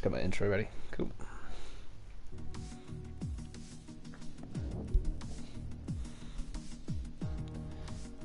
just got my intro ready. Cool.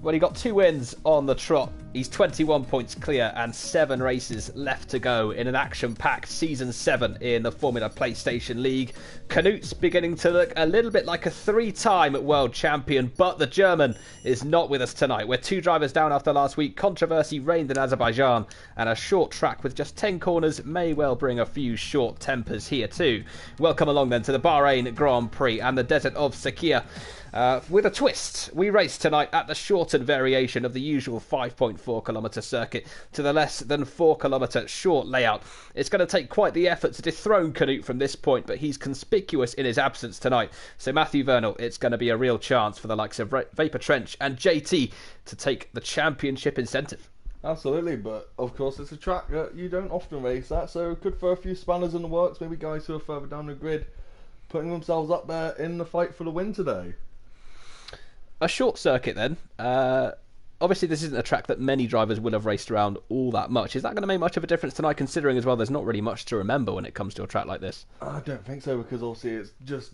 Well, he got 2 wins on the trot. He's 21 points clear and 7 races left to go in an action-packed Season 7 in the Formula PlayStation League. Knut's beginning to look a little bit like a 3-time world champion, but the German is not with us tonight. We're 2 drivers down after last week. Controversy reigned in Azerbaijan, and a short track with just 10 corners may well bring a few short tempers here too. Welcome along then to the Bahrain Grand Prix and the desert of Sakhir. With a twist, we race tonight at the shortened variation of the usual 5.4 kilometre circuit to the less than 4 kilometre short layout. It's going to take quite the effort to dethrone Knut from this point, but he's conspicuous in his absence tonight. So Matthew Vernal, it's going to be a real chance for the likes of Vapor Trench and JT to take the championship incentive. Absolutely, but of course it's a track that you don't often race at, so it could throw a few spanners in the works, maybe guys who are further down the grid putting themselves up there in the fight for the win today. A short circuit then. Obviously this isn't a track that many drivers will have raced around all that much. Is that going to make much of a difference tonight, considering as well there's not really much to remember when it comes to a track like this? I don't think so, because obviously it's just,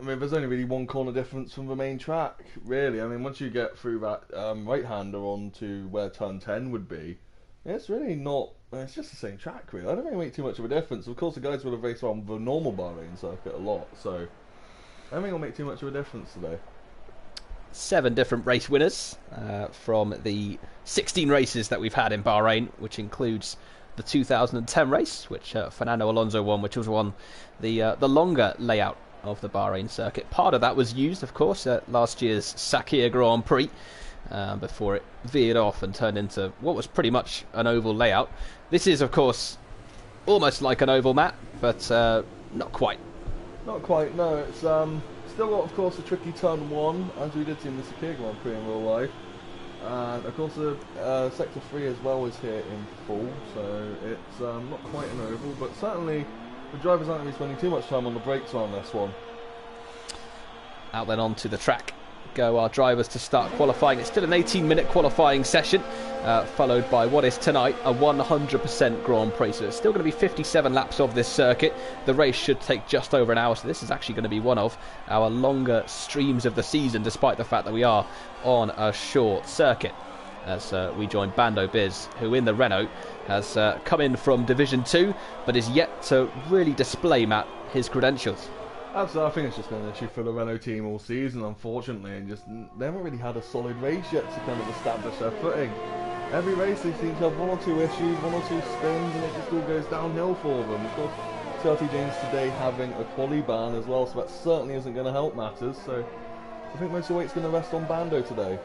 I mean, there's only really 1 corner difference from the main track, really. I mean, once you get through that right-hander onto where turn 10 would be, it's really not, it's just the same track, really. I don't think it makes too much of a difference. Of course, the guys will have raced around the normal Bahrain circuit a lot, so I don't think it'll make too much of a difference today. 7 different race winners from the 16 races that we've had in Bahrain, which includes the 2010 race, which Fernando Alonso won, which was the longer layout of the Bahrain circuit. Part of that was used, of course, at last year's Sakhir Grand Prix, before it veered off and turned into what was pretty much an oval layout. This is, of course, almost like an oval, Matt, but not quite. Not quite, no. It's still got, of course, a tricky turn 1, as we did see in the Sakhir Grand Prix in real life. And, of course, Sector 3 as well is here in full, so it's not quite an oval, but certainly the drivers aren't going to be spending too much time on the brakes on this one. Out then onto the track go our drivers to start qualifying. It's still an 18-minute qualifying session, followed by what is tonight a 100% Grand Prix. So it's still going to be 57 laps of this circuit. The race should take just over an hour, so this is actually going to be one of our longer streams of the season, despite the fact that we are on a short circuit. As we join Bando Biz, who in the Renault has come in from Division 2, but is yet to really display, Matt, his credentials. Absolutely, I think it's just been an issue for the Renault team all season, unfortunately, and just they haven't really had a solid race yet to kind of establish their footing. Every race they seem to have 1 or 2 issues, 1 or 2 spins, and it just all goes downhill for them. Of course, CRT James today having a quali ban as well, so that certainly isn't going to help matters. So I think most of the weight's going to rest on Bando today.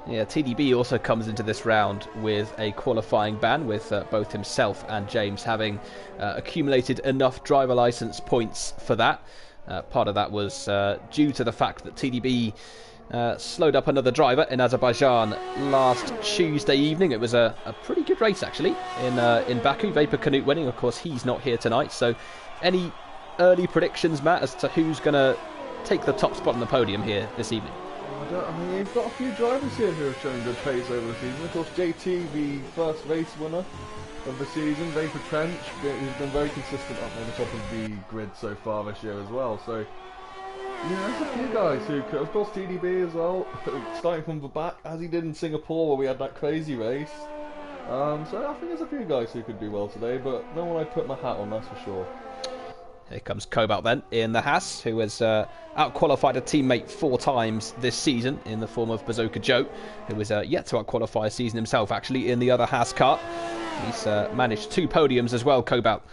Yeah, TDB also comes into this round with a qualifying ban, with both himself and James having accumulated enough driver licence points for that. Part of that was due to the fact that TDB slowed up another driver in Azerbaijan last Tuesday evening. It was a pretty good race, actually, in Baku. Vapor Knut winning. Of course, he's not here tonight. So any early predictions, Matt, as to who's going to take the top spot on the podium here this evening? I mean, you've got a few drivers here who have shown good pace over the season. Of course, JT, the first race winner of the season. Vapor Trench, who's been very consistent up on the top of the grid so far this year as well. So, yeah, there's a few guys who could, of course, TDB as well, starting from the back, as he did in Singapore where we had that crazy race. So I think there's a few guys who could do well today, but no one I'd put my hat on, that's for sure. Here comes Cobalt then in the Haas, who has out-qualified a teammate 4 times this season in the form of Bazooka Joe, who was yet to out-qualify a season himself actually in the other Haas car. He's managed 2 podiums as well, Cobalt,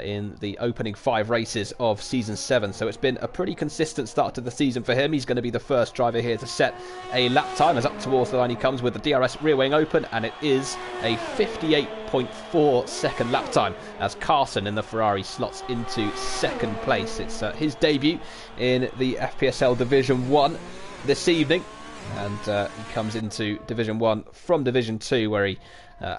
in the opening 5 races of Season 7. So it's been a pretty consistent start to the season for him. He's going to be the first driver here to set a lap time, as up towards the line he comes with the DRS rear wing open, and it is a 58.4 second lap time as Carson in the Ferrari slots into 2nd place. It's his debut in the FPSL Division 1 this evening, and he comes into Division 1 from Division 2, where he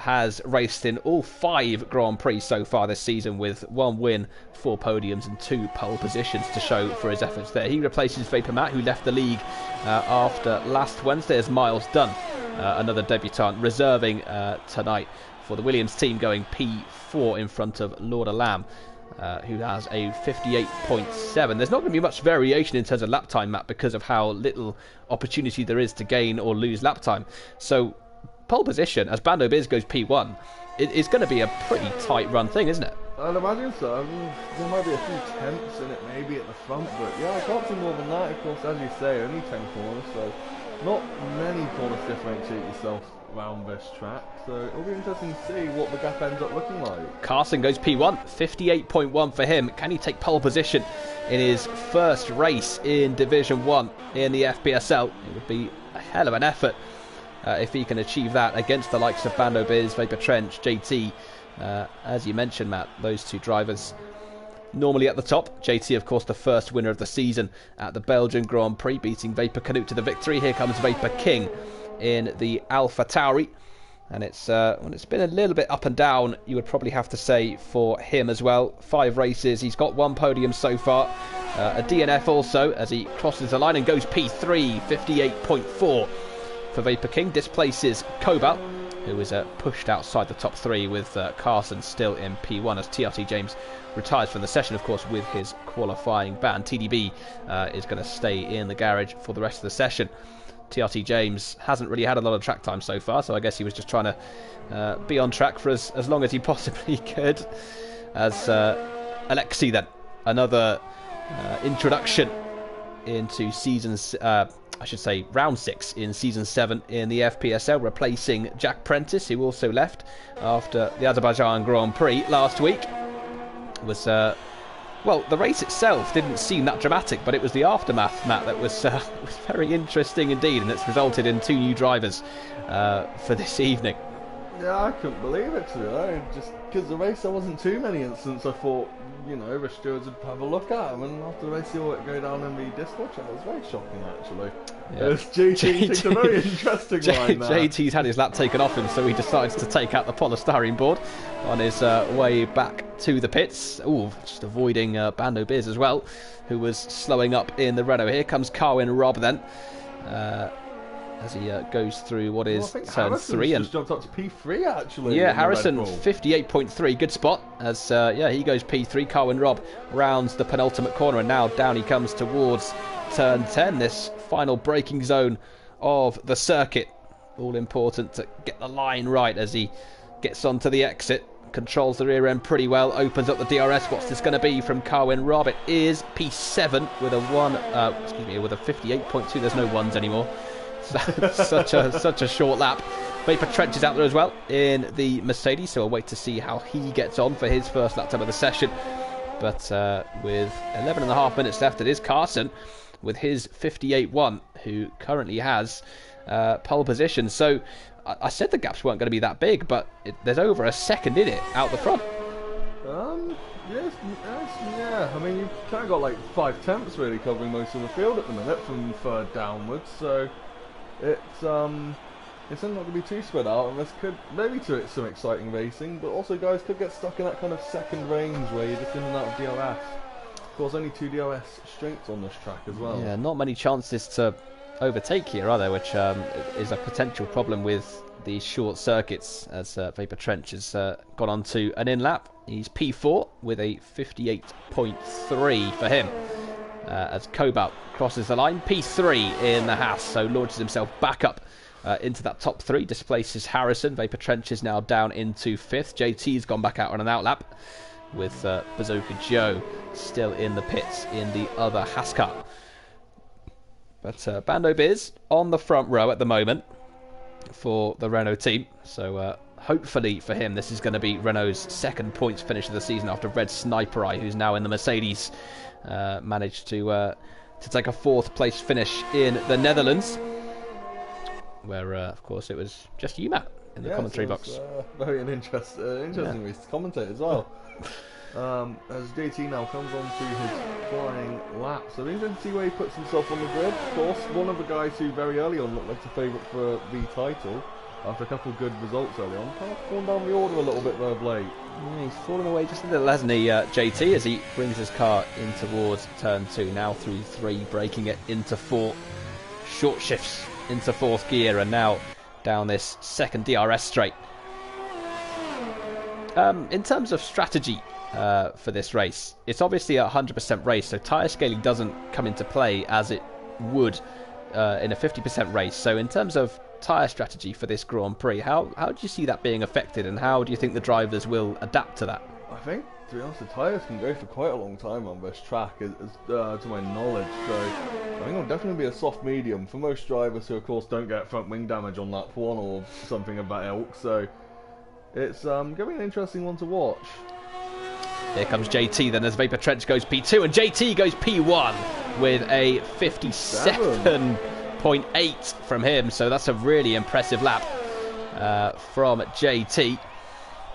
has raced in all 5 Grand Prix so far this season, with 1 win, 4 podiums and 2 pole positions to show for his efforts there. He replaces Vapor Matt, who left the league after last Wednesday, as Miles Dunn, another debutant, reserving tonight for the Williams team, going P4 in front of Lauda Lamb. who has a 58.7. There's not going to be much variation in terms of lap time, Matt, because of how little opportunity there is to gain or lose lap time. So pole position, as Bando Biz goes P1, it's going to be a pretty tight run thing, isn't it? I'd imagine so. I mean, there might be a few tenths in it maybe at the front, but yeah, I can't see more than that. Of course, as you say, only 10 corners, so not many corners differentiate yourself around this track. So it'll be interesting to see what the gap ends up looking like. Carson goes P1, 58.1 for him. Can he take pole position in his first race in Division 1 in the FPSL? It would be a hell of an effort if he can achieve that against the likes of Bando Biz, Vapor Trench, JT. As you mentioned, Matt, those two drivers normally at the top. JT, of course, the first winner of the season at the Belgian Grand Prix, beating Vapor Canute to the victory. Here comes Vapor King in the Alpha Tauri, and it's been a little bit up and down, you would probably have to say, for him as well. 5 races, he's got 1 podium so far, a DNF also as he crosses the line and goes P3, 58.4 for Vapor King. Displaces Cobalt, who was pushed outside the top 3, with Carson still in P1 as TRT James retires from the session, of course, with his qualifying ban. TDB is going to stay in the garage for the rest of the session. TRT James hasn't really had a lot of track time so far, so I guess he was just trying to be on track for as long as he possibly could. As Alexi then, another introduction into seasons, I should say round 6 in season 7 in the FPSL, replacing Jack Prentice, who also left after the Azerbaijan Grand Prix last week. It was well, the race itself didn't seem that dramatic, but it was the aftermath, Matt, that was very interesting indeed, and it's resulted in 2 new drivers for this evening. Yeah, I couldn't believe it, to be honest. Just because the race, there wasn't too many incidents. I thought, you know, the stewards would have a look at them, and after the race, they all go down in the Discord chat. It was very shocking, actually. Yeah. JT takes a very interesting line there. JT's had his lap taken off him, so he decides to take out the polystyrene board on his way back to the pits. Ooh, just avoiding Bando Biz as well, who was slowing up in the Renault. Here comes Carwin Rob then, as he goes through what is turn 3, and just jumped up to P3 actually. Yeah, Harrison 58.3, good spot. As yeah, he goes P3. Carwin Rob rounds the penultimate corner, and now down he comes towards turn 10. This final braking zone of the circuit, all important to get the line right as he gets onto the exit. Controls the rear end pretty well, opens up the DRS. What's this going to be from Carwin Rob? It is P7 with with a 58.2. There's no ones anymore. such a short lap. Vapor Trench is out there as well in the Mercedes, so we'll wait to see how he gets on for his first lap time of the session. But with 11.5 minutes left, it is Carson with his 58.1, who currently has pole position. So I said the gaps weren't going to be that big, but there's over a second in it out the front. Yes, yeah. I mean, you've kind of got like 5 tenths really covering most of the field at the minute from third downwards. So it's not going to be too spread out, and this could maybe to some exciting racing, but also guys could get stuck in that kind of second range where you're just in and out of DRS. Of course, only 2 DRS strengths on this track as well. Yeah, not many chances to overtake here, are there? Which is a potential problem with these short circuits, as Vapor Trench has gone on to an in-lap. He's P4 with a 58.3 for him. As Cobalt crosses the line, P3 in the Haas, so launches himself back up into that top 3, displaces Harrison. Vapor Trench is now down into 5th. JT's gone back out on an outlap, with Bazooka Joe still in the pits in the other Haas car. But Bando Biz on the front row at the moment for the Renault team, so hopefully for him this is going to be Renault's 2nd points finish of the season, after Red Sniper Eye, who's now in the Mercedes, managed to take a 4th place finish in the Netherlands, where of course it was just you, Matt, in the commentary box. Very interesting race to commentate as well. As JT now comes on to his flying lap, so it's interesting to see where he puts himself on the grid. Of course, one of the guys who very early on looked like a favourite for the title, after a couple of good results early on, kind of fallen down the order a little bit there of late. Yeah, he's fallen away just a little, hasn't he, JT, as he brings his car in towards turn 2, now through 3, breaking it into 4, short shifts into 4th gear, and now down this 2nd DRS straight. In terms of strategy for this race. It's obviously a 100% race, so tyre scaling doesn't come into play as it would in a 50% race. So in terms of tyre strategy for this Grand Prix, how do you see that being affected, and how do you think the drivers will adapt to that? I think, to be honest, the tyres can go for quite a long time on this track, to my knowledge. So I think it'll definitely be a soft medium for most drivers who, of course, don't get front wing damage on lap 1 or something of that ilk. So it's going to be an interesting one to watch. Here comes JT then as Vapor Trench goes P2, and JT goes P1 with a 57.8 from him. So that's a really impressive lap from JT.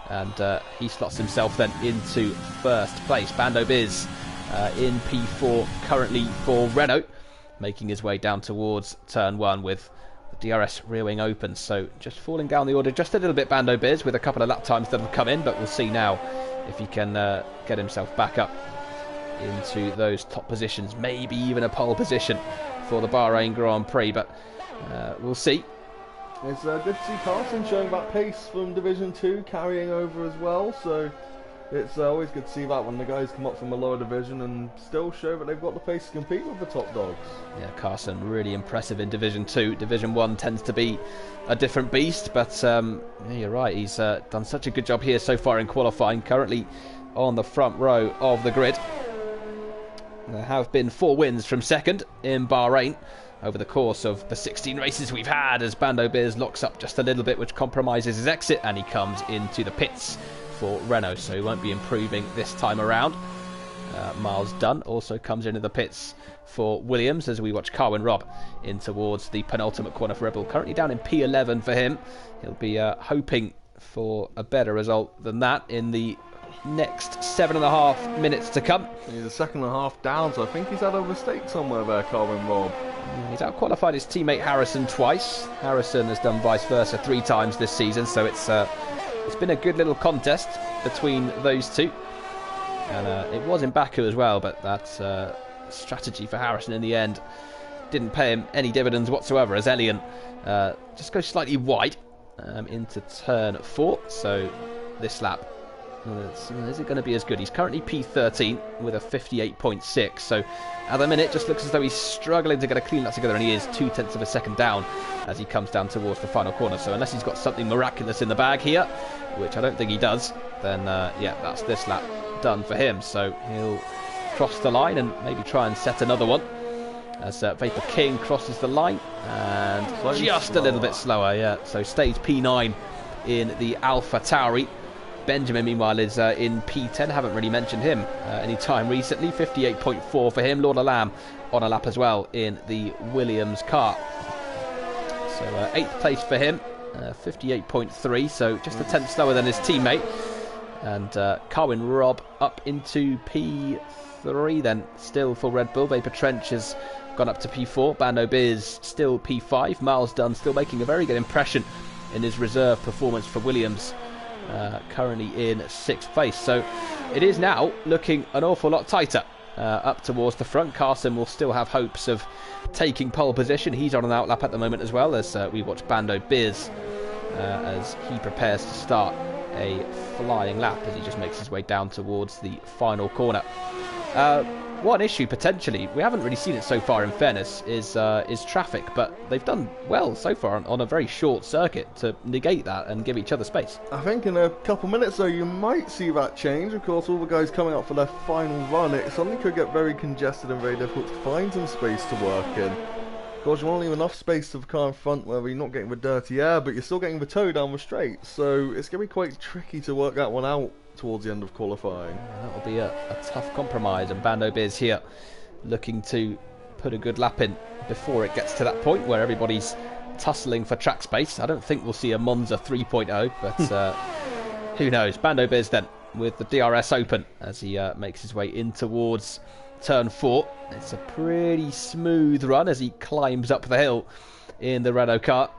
And he slots himself then into first place. Bando Biz in P4 currently for Renault, making his way down towards turn 1 with the DRS rear wing open. So just falling down the order just a little bit, Bando Biz, with a couple of lap times that have come in, but we'll see now if he can get himself back up into those top positions, maybe even a pole position for the Bahrain Grand Prix, but we'll see. It's good to see Carson showing that pace from Division 2 carrying over as well, so it's always good to see that when the guys come up from a lower division and still show that they've got the pace to compete with the top dogs. Yeah, Carson really impressive in Division 2. Division 1 tends to be a different beast, but yeah, you're right, he's done such a good job here so far in qualifying, currently on the front row of the grid. There have been 4 wins from second in Bahrain over the course of the 16 races we've had, as Bando Biz locks up just a little bit, which compromises his exit, and he comes into the pits for Renault, so he won't be improving this time around. Miles Dunn also comes into the pits for Williams as we watch Carwin Robb in towards the penultimate corner for Red Bull, currently down in P11 for him. He'll be hoping for a better result than that in the next 7.5 minutes to come. He's a second and a half down, so I think he's had a mistake somewhere there, Carwin Robb. He's out-qualified his teammate Harrison twice. Harrison has done vice versa 3 times this season, so it's been a good little contest between those two. And it was in Baku as well, but that strategy for Harrison in the end didn't pay him any dividends whatsoever, as Elian just goes slightly wide into turn 4. So this lap, is it going to be as good? He's currently P13 with a 58.6, so at the minute just looks as though he's struggling to get a clean lap together, and he is 0.2 of a second down as he comes down towards the final corner. So unless he's got something miraculous in the bag here, which I don't think he does, then yeah, that's this lap done for him. So he'll cross the line and maybe try and set another one as Vapor King crosses the line, and just a little bit slower, yeah. So stays P9 in the Alpha Tauri. Benjamin, meanwhile, is in P10. Haven't really mentioned him any time recently. 58.4 for him. Lord Lamb on a lap as well in the Williams car. So 8th place for him. 58.3, so just a tenth slower than his teammate. And Carwin Robb up into P3 then, still for Red Bull. Vapor Trench has gone up to P4. Bando Biz still P5. Miles Dunn still making a very good impression in his reserve performance for Williams. Currently in 6th place, so it is now looking an awful lot tighter up towards the front. Carson will still have hopes of taking pole position. He's on an outlap at the moment as well, as we watch Bando Biz as he prepares to start a flying lap as he just makes his way down towards the final corner. One issue potentially, we haven't really seen it so far in fairness, is traffic, but they've done well so far on a very short circuit to negate that and give each other space. I think in a couple minutes though you might see that change. Of course, all the guys coming up for their final run, it suddenly could get very congested and very difficult to find some space to work in. Of course, you want to leave enough space to the car in front where you're not getting the dirty air, but you're still getting the toe down the straight, so it's going to be quite tricky to work that one out towards the end of qualifying. That will be a tough compromise, and Bando Biz here looking to put a good lap in before it gets to that point where everybody's tussling for track space. I don't think we'll see a Monza 3.0, but who knows. Bando Biz then with the DRS open as he makes his way in towards turn 4. It's a pretty smooth run as he climbs up the hill in the Renault car.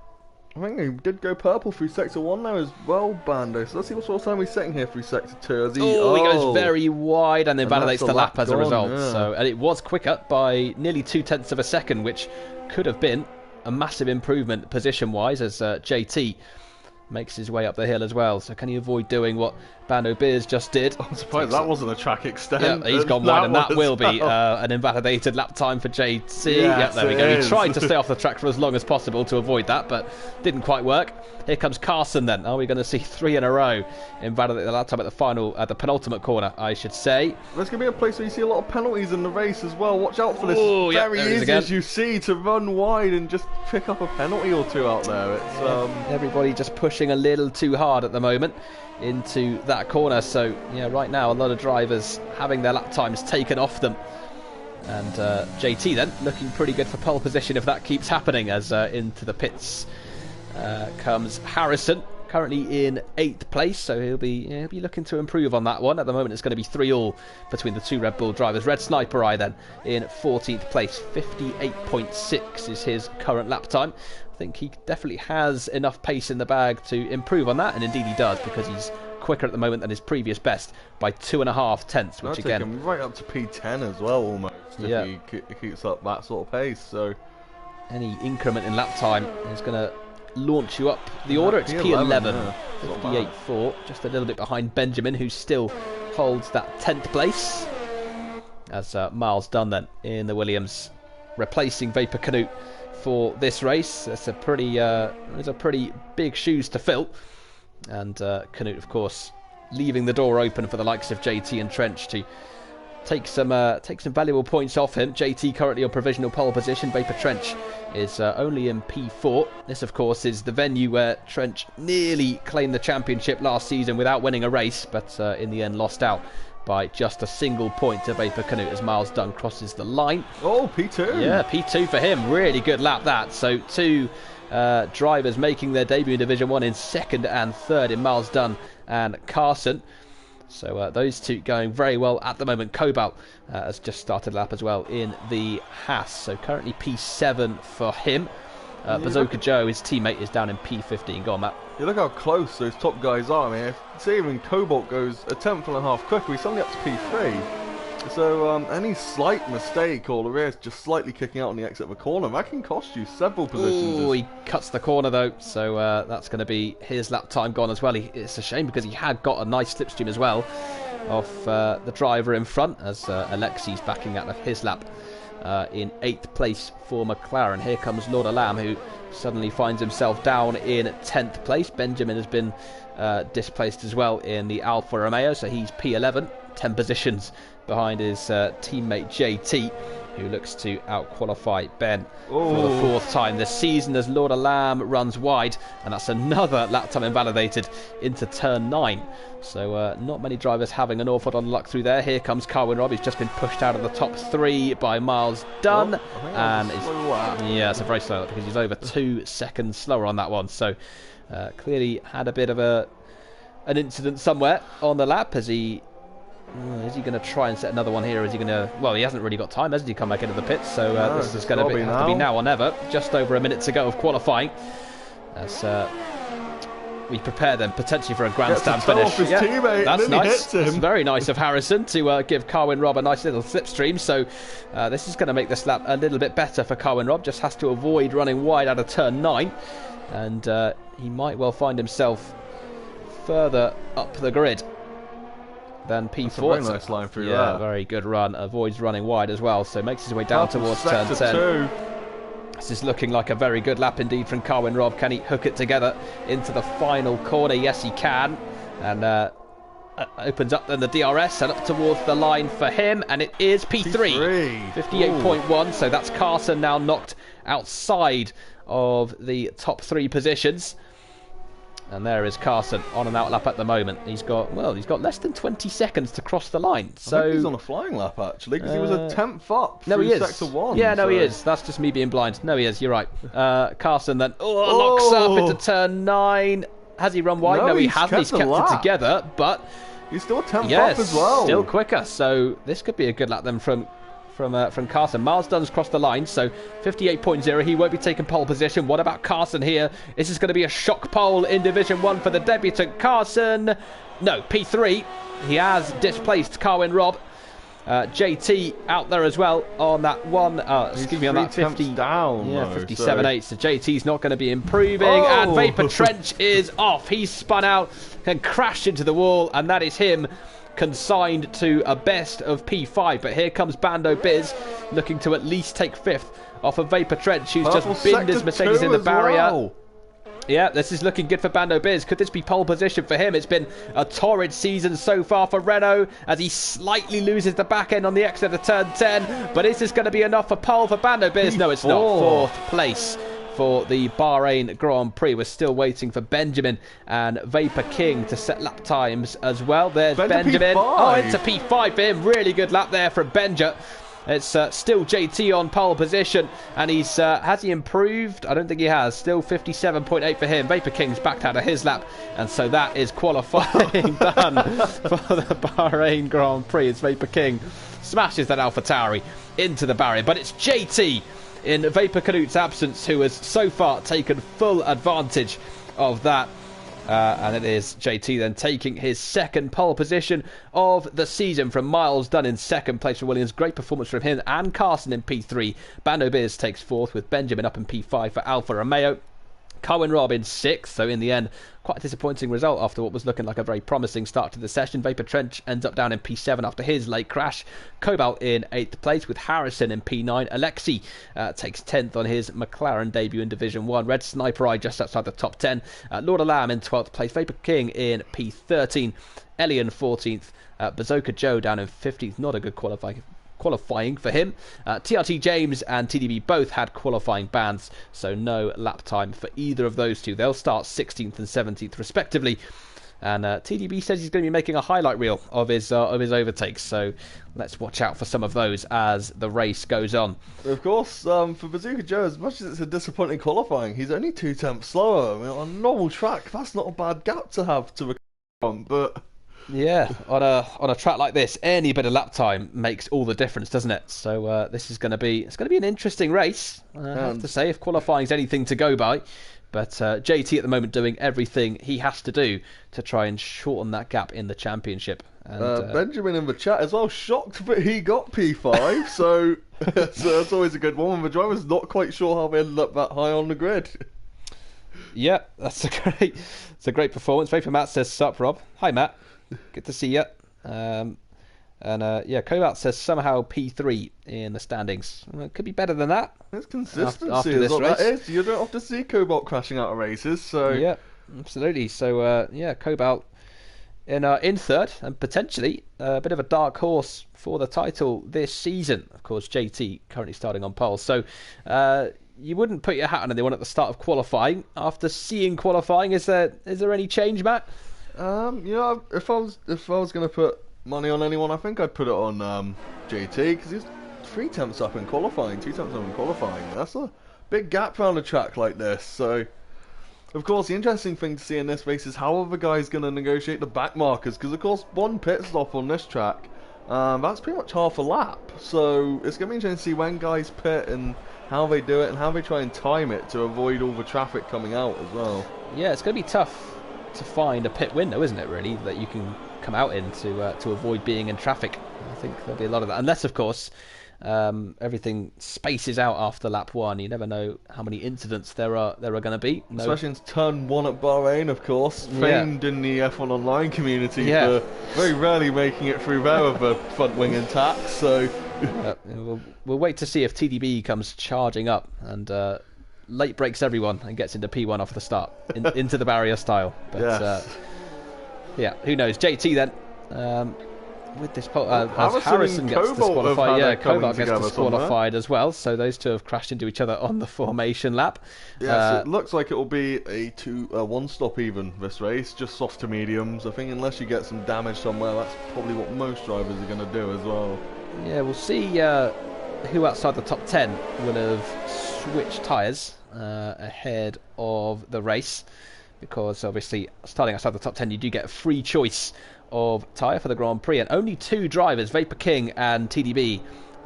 I think he did go purple through sector 1 now as well, Bando. So let's see what sort of time he's setting here through sector 2. As he goes very wide and then validates the lap as a result. Yeah. So, and it was quicker by nearly 0.2 of a second, which could have been a massive improvement position-wise, as JT makes his way up the hill as well. So can he avoid doing what Bando Beers just did? I'm surprised that wasn't a track extend. Yeah, he's gone wide, and that will be an invalidated lap time for JT. Yes, there we go. is. He tried to stay off the track for as long as possible to avoid that, but didn't quite work. Here comes Carson then. Are we going to see 3 in a row invalidate the lap time at the penultimate corner, I should say? There's going to be a place where you see a lot of penalties in the race as well. Watch out for this. Ooh, Very easy as you see to run wide and just pick up a penalty or two out there. It's everybody just pushing a little too hard at the moment into that corner. So yeah, right now a lot of drivers having their lap times taken off them. And JT then looking pretty good for pole position if that keeps happening, as into the pits comes Harrison, currently in 8th place, so he'll be looking to improve on that one. At the moment it's going to be 3-all between the 2 Red Bull drivers. Red Sniper Eye then in 14th place, 58.6 is his current lap time. I think he definitely has enough pace in the bag to improve on that, and indeed he does, because he's quicker at the moment than his previous best by 2.5 tenths, which again, take him right up to P10 as well almost, if he keeps up that sort of pace. So any increment in lap time is going to launch you up the order. It's P11, 58.4, just a little bit behind Benjamin, who still holds that 10th place, as Miles Dunn then in the Williams replacing Vapor Canute for this race. It's a pretty big shoes to fill, and Canute of course leaving the door open for the likes of JT and Trench to take some valuable points off him. JT currently on provisional pole position. Vapor Trench is only in P4. This of course is the venue where Trench nearly claimed the championship last season without winning a race, but in the end lost out by just a single point to Vapor Canute as Miles Dunn crosses the line. Oh, P2. Yeah, P2 for him. Really good lap that. So 2 drivers making their debut in Division 1 in 2nd and 3rd in Miles Dunn and Carson. So those 2 going very well at the moment. Cobalt has just started a lap as well in the Haas. So currently P7 for him. Bazooka Joe, his teammate, is down in P15. Go on, Matt. You look how close those top guys are. I mean, say even Cobalt goes a 10.5 quicker, he's only up to P3. So any slight mistake or the rear just slightly kicking out on the exit of a corner, that can cost you several positions. Oh, he cuts the corner though, so that's going to be his lap time gone as well. It's a shame because he had got a nice slipstream as well off the driver in front, as Alexi's backing out of his lap in 8th place for McLaren. Here comes Lord Alam, who suddenly finds himself down in 10th place. Benjamin has been displaced as well in the Alfa Romeo, so he's P11, 10 positions behind his teammate JT, who looks to out-qualify Ben for the 4th time this season as Lord Alam runs wide, and that's another lap time invalidated into turn 9. So not many drivers having an awful lot of luck through there. Here comes Carwin Robb. He's just been pushed out of the top 3 by Miles Dunn, and it's a very slow lap because he's over 2 seconds slower on that one. So clearly had a bit of an incident somewhere on the lap. Is he going to try and set another one here? Is he going to... Well, he hasn't really got time, hasn't he, come back into the pits? So this is going to have to be now or never. Just over a minute to go of qualifying. As we prepare them potentially for a grandstand finish. Teammate, that's nice. That's him. very nice of Harrison to give Carwin Robb a nice little slipstream. So this is going to make this lap a little bit better for Carwin Robb. Just has to avoid running wide out of turn 9. And he might well find himself further up the grid than P4. That's a very nice line through there. Yeah, very good run. Avoids running wide as well, so makes his way down towards turn 10. This is looking like a very good lap indeed from Carwin Robb. Can he hook it together into the final corner? Yes, he can. And opens up then the DRS and up towards the line for him, and it is P3. 58.1, so that's Carson now knocked outside of the top 3 positions. And there is Carson on an out lap at the moment. He's got less than 20 seconds to cross the line. So I think he's on a flying lap actually, because he was a 10th up through sector 1. Yeah, no, he is. That's just me being blind. No, he is. You're right. Carson then locks up into turn 9. Has he run wide? No, he hasn't. He's kept it together, but he's still 10th up as well. Still quicker. So this could be a good lap then from Carson. Miles Dunn's crossed the line, so 58.0. He won't be taking pole position. What about Carson here? Is this going to be a shock pole in Division 1 for the debutant Carson? No, P3. He has displaced Carwin Robb JT out there as well on that one. Excuse me, on that 50 down. Yeah, though, 57.8. So JT's not going to be improving, and Vapor Trench is off. He's spun out and crashed into the wall, and that is him consigned to a best of P5. But here comes Bando Biz, looking to at least take 5th off of Vapor Trench, who's just binned his Mercedes in the barrier. Well. Yeah, this is looking good for Bando Biz. Could this be pole position for him? It's been a torrid season so far for Renault as he slightly loses the back end on the exit of turn 10. But is this going to be enough for pole for Bando Biz? No, it's not. 4th place for the Bahrain Grand Prix. We're still waiting for Benjamin and Vapor King to set lap times as well. There's Benjamin. Oh, it's a P5 for him. Really good lap there from Benja. It's still JT on pole position, and he's has he improved? I don't think he has. Still 57.8 for him. Vapor King's backed out of his lap, and so that is qualifying done for the Bahrain Grand Prix. It's Vapor King smashes that AlphaTauri into the barrier, but it's JT in Vapor Canute's absence who has so far taken full advantage of that. And it is JT then taking his 2nd pole position of the season from Miles Dunn in 2nd place for Williams. Great performance from him and Carson in P3. Bando Biz takes 4th with Benjamin up in P5 for Alfa Romeo. Cohen Rob in 6th, so in the end, quite a disappointing result after what was looking like a very promising start to the session. Vapor Trench ends up down in P7 after his late crash. Cobalt in 8th place with Harrison in P9. Alexi takes 10th on his McLaren debut in Division 1. Red Sniper Eye just outside the top 10. Lord Alam in 12th place. Vapor King in P13. Elian 14th. Bazooka Joe down in 15th. Not a good qualifying for him. TRT James and TDB both had qualifying bans, so no lap time for either of those two. They'll start 16th and 17th respectively, and TDB says he's going to be making a highlight reel of his overtakes, so let's watch out for some of those as the race goes on. Of course, for Bazooka Joe, as much as it's a disappointing qualifying, he's only 2 tenths slower. I mean, on a normal track, that's not a bad gap to have to recover from, but yeah, on a track like this, any bit of lap time makes all the difference, doesn't it? So this is going to be an interesting race. I have to say, if qualifying's anything to go by. But JT at the moment doing everything he has to do to try and shorten that gap in the championship. And, Benjamin in the chat as well, shocked that he got P5, so that's always a good one when the driver's not quite sure how they ended up that high on the grid. Yeah, that's a great performance. Vapor Matt says, sup Rob. Hi Matt. Good to see you. Yeah, Cobalt says somehow P3 in the standings. Well, it could be better than that. It's consistency after this race. That is. You don't have to see Cobalt crashing out of races. So yeah, absolutely. So yeah, Cobalt in 3rd and potentially a bit of a dark horse for the title this season. Of course, JT currently starting on pole. So you wouldn't put your hat on anyone at the start of qualifying. After seeing qualifying, is there any change, Matt? If I was going to put money on anyone, I think I'd put it on JT, because he's 3 tenths up in qualifying, 2 tenths up in qualifying. That's a big gap around a track like this. So, of course, the interesting thing to see in this race is how are the guys going to negotiate the back markers, because of course one pit stop on this track, that's pretty much half a lap. So it's going to be interesting to see when guys pit and how they do it and how they try and time it to avoid all the traffic coming out as well. Yeah, it's going to be tough to find a pit window, isn't it, really, that you can come out in to avoid being in traffic. I think there'll be a lot of that, unless of course everything spaces out after lap 1. You never know how many incidents there are going to be. Especially in turn 1 at Bahrain, of course, famed in the F1 Online community for very rarely making it through there with a front wing intact. So we'll wait to see if TDB comes charging up and late breaks everyone and gets into P1 off the start into the barrier style. But yeah, who knows? JT then with this as Harrison gets disqualified. Yeah, Cobalt gets disqualified as well. So those two have crashed into each other on the formation lap. Yes, it looks like it will be a one stop even this race, just soft to mediums. I think unless you get some damage somewhere, that's probably what most drivers are going to do as well. Yeah, we'll see who outside the top 10 will have switched tyres ahead of the race, because obviously starting outside the top 10 you do get a free choice of tyre for the Grand Prix, and only 2 drivers, Vapor King and TDB,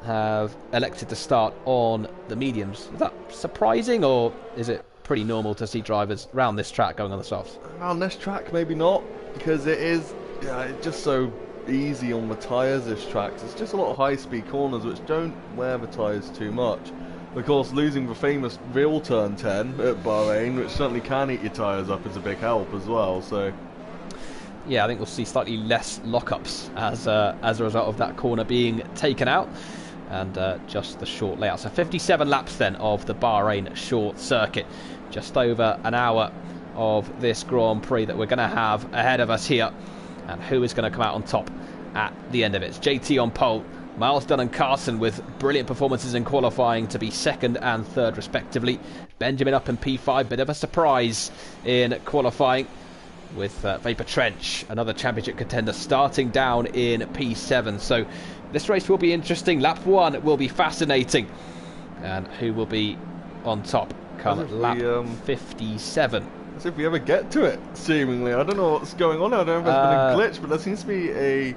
have elected to start on the mediums. Is that surprising, or is it pretty normal to see drivers around this track going on the softs? On this track maybe not, because it is it's just so easy on the tyres this track. It's just a lot of high-speed corners which don't wear the tyres too much. Of course, losing the famous real turn 10 at Bahrain, which certainly can eat your tyres up, is a big help as well. So, yeah, I think we'll see slightly less lockups as a result of that corner being taken out, and just the short layout. So 57 laps then of the Bahrain short circuit, just over an hour of this Grand Prix that we're going to have ahead of us here, and who is going to come out on top at the end of it. It's JT on pole, Miles Dunn and Carson with brilliant performances in qualifying to be second and third respectively. Benjamin up in P5, bit of a surprise in qualifying with Vapor Trench, another championship contender, starting down in P7. So this race will be interesting. Lap 1 will be fascinating, and who will be on top come lap 57. As if we ever get to it, seemingly. I don't know what's going on. I don't know if there's been a glitch, but there seems to be a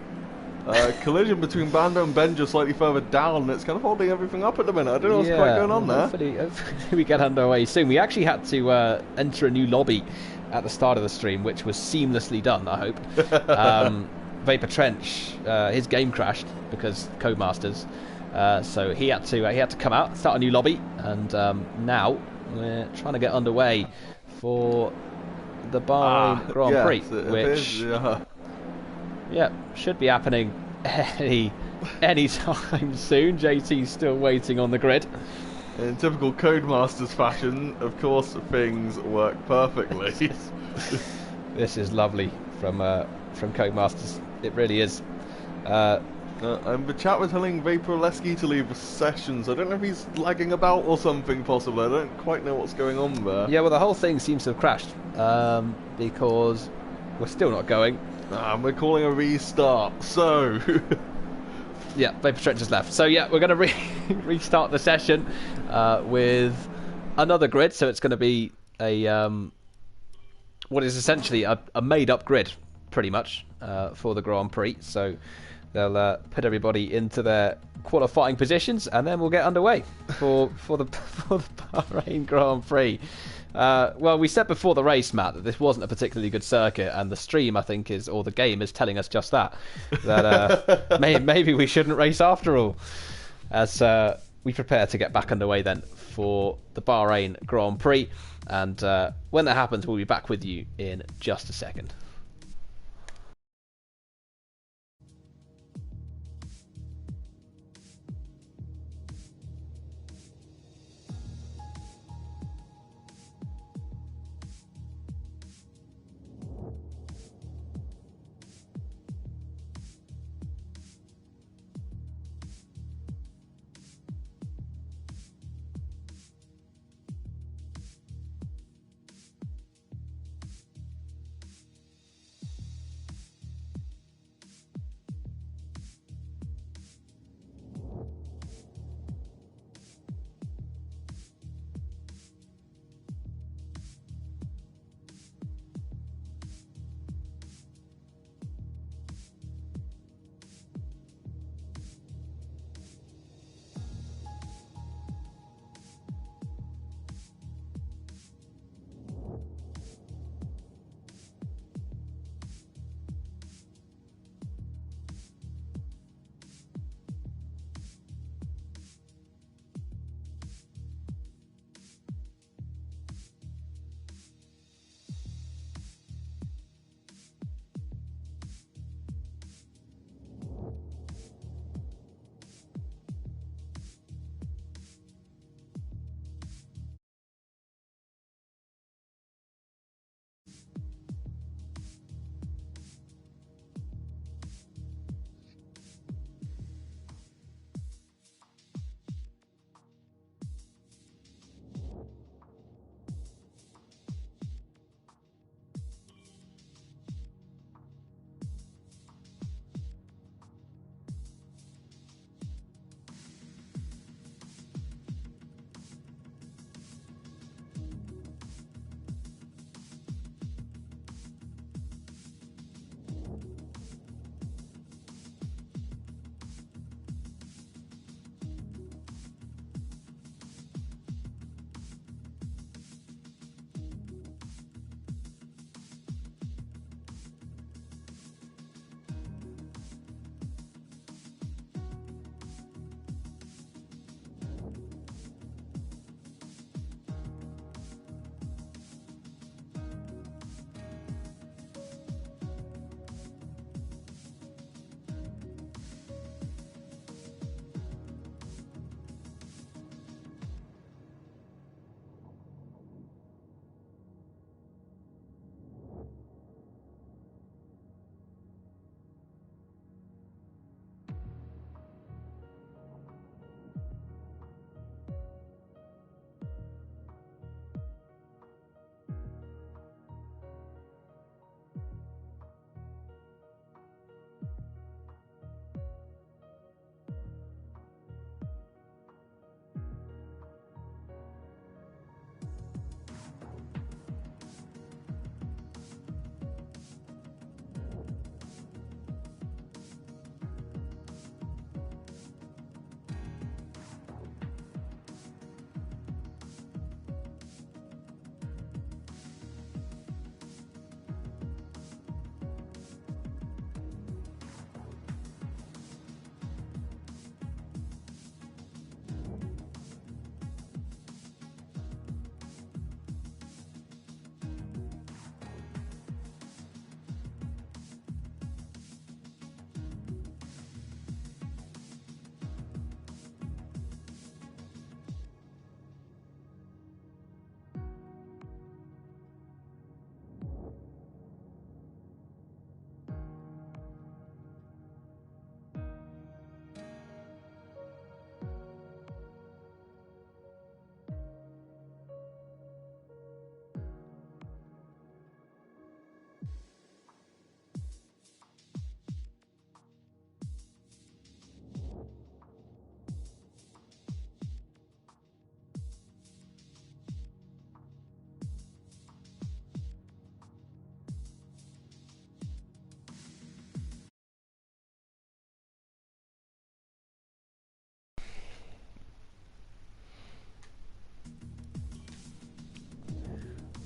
collision between Bando and Ben just slightly further down, and it's kind of holding everything up at the minute. I don't know what's quite going on there. Hopefully we get underway soon. We actually had to enter a new lobby at the start of the stream, which was seamlessly done, I hope. Vapor Trench, his game crashed because Codemasters, so he had to come out, start a new lobby, and now we're trying to get underway for the Bahrain Grand Prix, which should be happening any time soon. JT's still waiting on the grid. In typical Codemasters fashion, of course, things work perfectly. This is lovely from Codemasters. It really is. And the chat was telling Vaporleski to leave the sessions. I don't know if he's lagging about or something possible. I don't quite know what's going on there. Yeah, well, the whole thing seems to have crashed because we're still not going. We're calling a restart, so... Yeah, Vapor Trench has left. So yeah, we're going to restart the session with another grid. So it's going to be a what is essentially a made-up grid, pretty much, for the Grand Prix. So they'll put everybody into their qualifying positions, and then we'll get underway for the Bahrain Grand Prix. Well, we said before the race, Matt, that this wasn't a particularly good circuit, and the stream, I think, or the game is telling us just that maybe we shouldn't race after all, as we prepare to get back underway then for the Bahrain Grand Prix. And when that happens, we'll be back with you in just a second.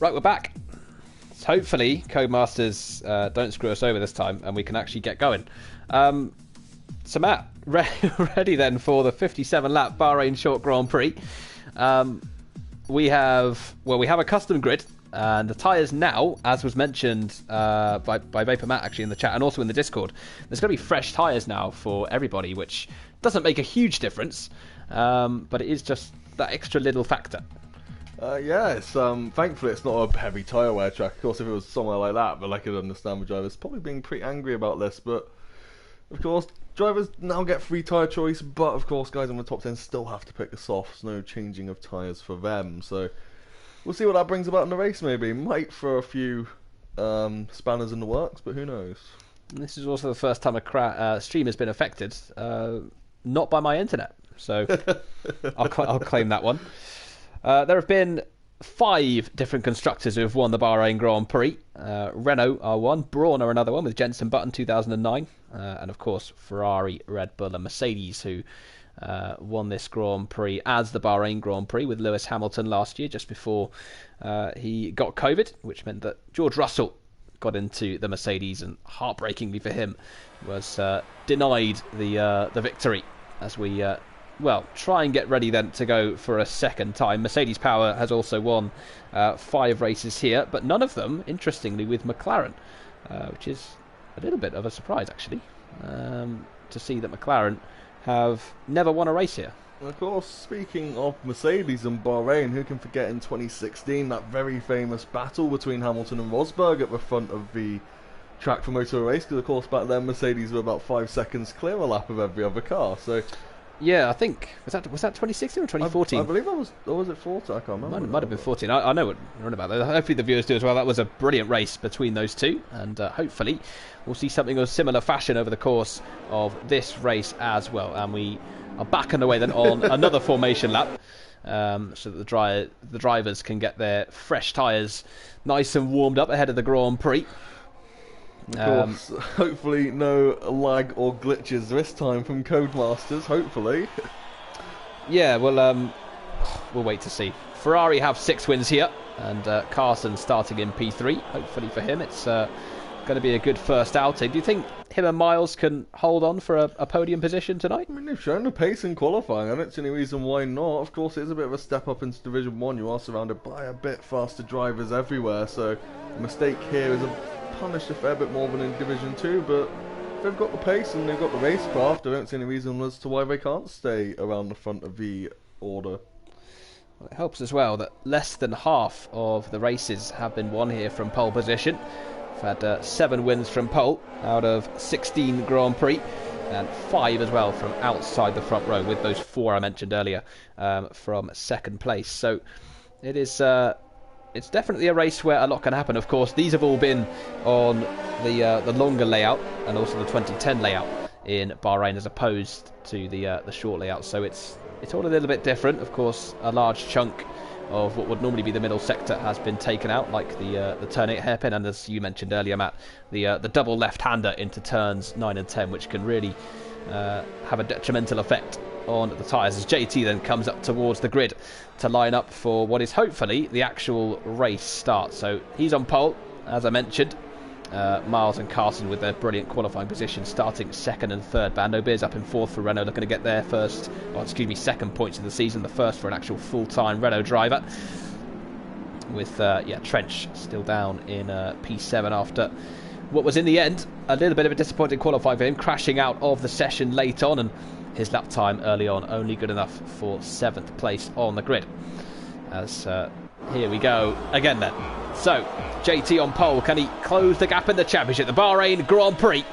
Right, we're back. So hopefully, Codemasters don't screw us over this time, and we can actually get going. So Matt, ready then for the 57-lap Bahrain Short Grand Prix. We have a custom grid, and the tyres now, as was mentioned by Vapor Matt actually in the chat and also in the Discord, there's going to be fresh tyres now for everybody, which doesn't make a huge difference, but it is just that extra little factor. Thankfully it's not a heavy tyre wear track. Of course, if it was somewhere like that, but I could understand the drivers probably being pretty angry about this. But of course, drivers now get free tyre choice, but of course, guys in the top 10 still have to pick the softs. No changing of tyres for them. So we'll see what that brings about in the race. Maybe might throw a few spanners in the works, but who knows? This is also the first time a stream has been affected, not by my internet. So I'll claim that one. There have been 5 different constructors who have won the Bahrain Grand Prix. Renault are one, Braun are another one with Jenson Button 2009, and of course Ferrari, Red Bull and Mercedes who won this Grand Prix as the Bahrain Grand Prix with Lewis Hamilton last year just before he got COVID, which meant that George Russell got into the Mercedes and heartbreakingly for him was denied the victory as we try and get ready then to go for a second time. Mercedes Power has also won 5 races here, but none of them, interestingly, with McLaren, which is a little bit of a surprise, actually, to see that McLaren have never won a race here. Of course, speaking of Mercedes and Bahrain, who can forget in 2016 that very famous battle between Hamilton and Rosberg at the front of the track for motor race, because of course back then Mercedes were about 5 seconds clear a lap of every other car. So yeah, I think was that 2016 or 2014? I believe that was, or was it 14? I can't remember. Might have been 14. I know what you're on about though. Hopefully the viewers do as well. That was a brilliant race between those two, and hopefully we'll see something of similar fashion over the course of this race as well. And we are back underway then on another formation lap, so that the drivers can get their fresh tyres nice and warmed up ahead of the Grand Prix. Of course, hopefully no lag or glitches this time from Codemasters, hopefully. Yeah, well, we'll wait to see. Ferrari have 6 wins here, and Carson starting in P3. Hopefully for him it's going to be a good first outing. Do you think him and Miles can hold on for a podium position tonight? I mean, they've shown the pace in qualifying. I don't see any reason why not. Of course, it is a bit of a step up into Division 1. You are surrounded by a bit faster drivers everywhere, so a mistake here is punished a fair bit more than in Division 2, but they've got the pace and they've got the racecraft. I don't see any reason as to why they can't stay around the front of the order. Well, it helps as well that less than half of the races have been won here from pole position. We've had 7 wins from pole out of 16 Grand Prix, and 5 as well from outside the front row, with those 4 I mentioned earlier from second place. So it is it's definitely a race where a lot can happen. Of course, these have all been on the longer layout and also the 2010 layout in Bahrain, as opposed to the short layout. So it's all a little bit different. Of course, a large chunk of what would normally be the middle sector has been taken out, like the turn 8 hairpin, and as you mentioned earlier, Matt, the double left-hander into turns 9 and 10, which can really have a detrimental effect on the tyres, as JT then comes up towards the grid to line up for what is hopefully the actual race start. So he's on pole, as I mentioned. Miles and Carson with their brilliant qualifying position, starting 2nd and 3rd. Bando Biz up in 4th for Renault, looking to get their second points of the season, the first for an actual full-time Renault driver. With Trench still down in P7 after what was in the end a little bit of a disappointing qualifying for him, crashing out of the session late on, and his lap time early on only good enough for 7th place on the grid. As here we go again then. So JT on pole, can he close the gap in the championship? The Bahrain Grand Prix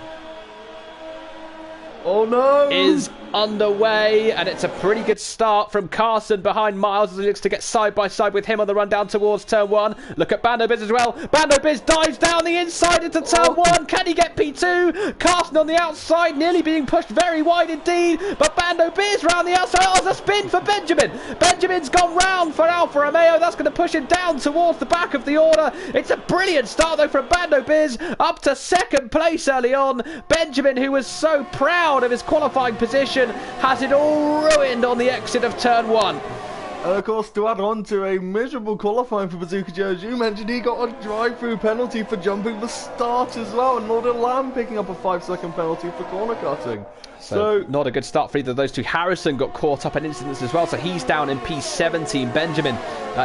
is underway, and it's a pretty good start from Carson behind Miles as he looks to get side by side with him on the run down towards turn 1. Look at Bando Biz as well. Bando Biz dives down the inside into turn 1. Can he get P2? Carson on the outside, nearly being pushed very wide indeed, but Bando Biz round the outside. Oh, there's a spin for Benjamin. Benjamin's gone round for Alfa Romeo. That's going to push him down towards the back of the order. It's a brilliant start though from Bando Biz, up to 2nd place early on. Benjamin, who was so proud of his qualifying position, has it all ruined on the exit of turn 1. And of course, to add on to a miserable qualifying for Bazooka Joe, as you mentioned, he got a drive-through penalty for jumping the start as well, and Northern Lamb picking up a 5-second penalty for corner cutting. So not a good start for either of those two. Harrison got caught up in incidents as well, so he's down in P17. Benjamin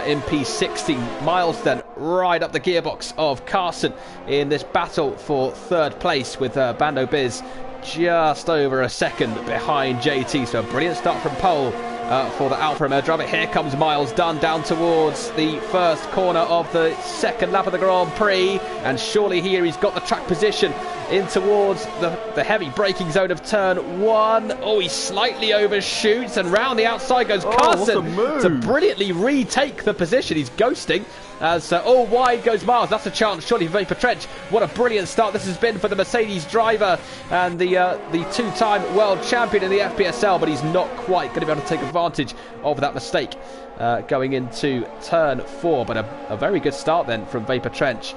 in P16. Miles then right up the gearbox of Carson in this battle for third place with Bando Biz just over a second behind JT. So a brilliant start from pole for the Alfa Romeo driver. Here comes Miles Dunn down towards the first corner of the second lap of the Grand Prix, and surely here he's got the track position in towards the heavy braking zone of turn 1. Oh, he slightly overshoots, and round the outside goes Carson to brilliantly retake the position. He's ghosting as wide goes Miles. That's a chance surely for Vapor Trench. What a brilliant start this has been for the Mercedes driver and the two-time world champion in the FPSL, but he's not quite going to be able to take advantage of that mistake going into turn 4. But a very good start then from Vapor Trench,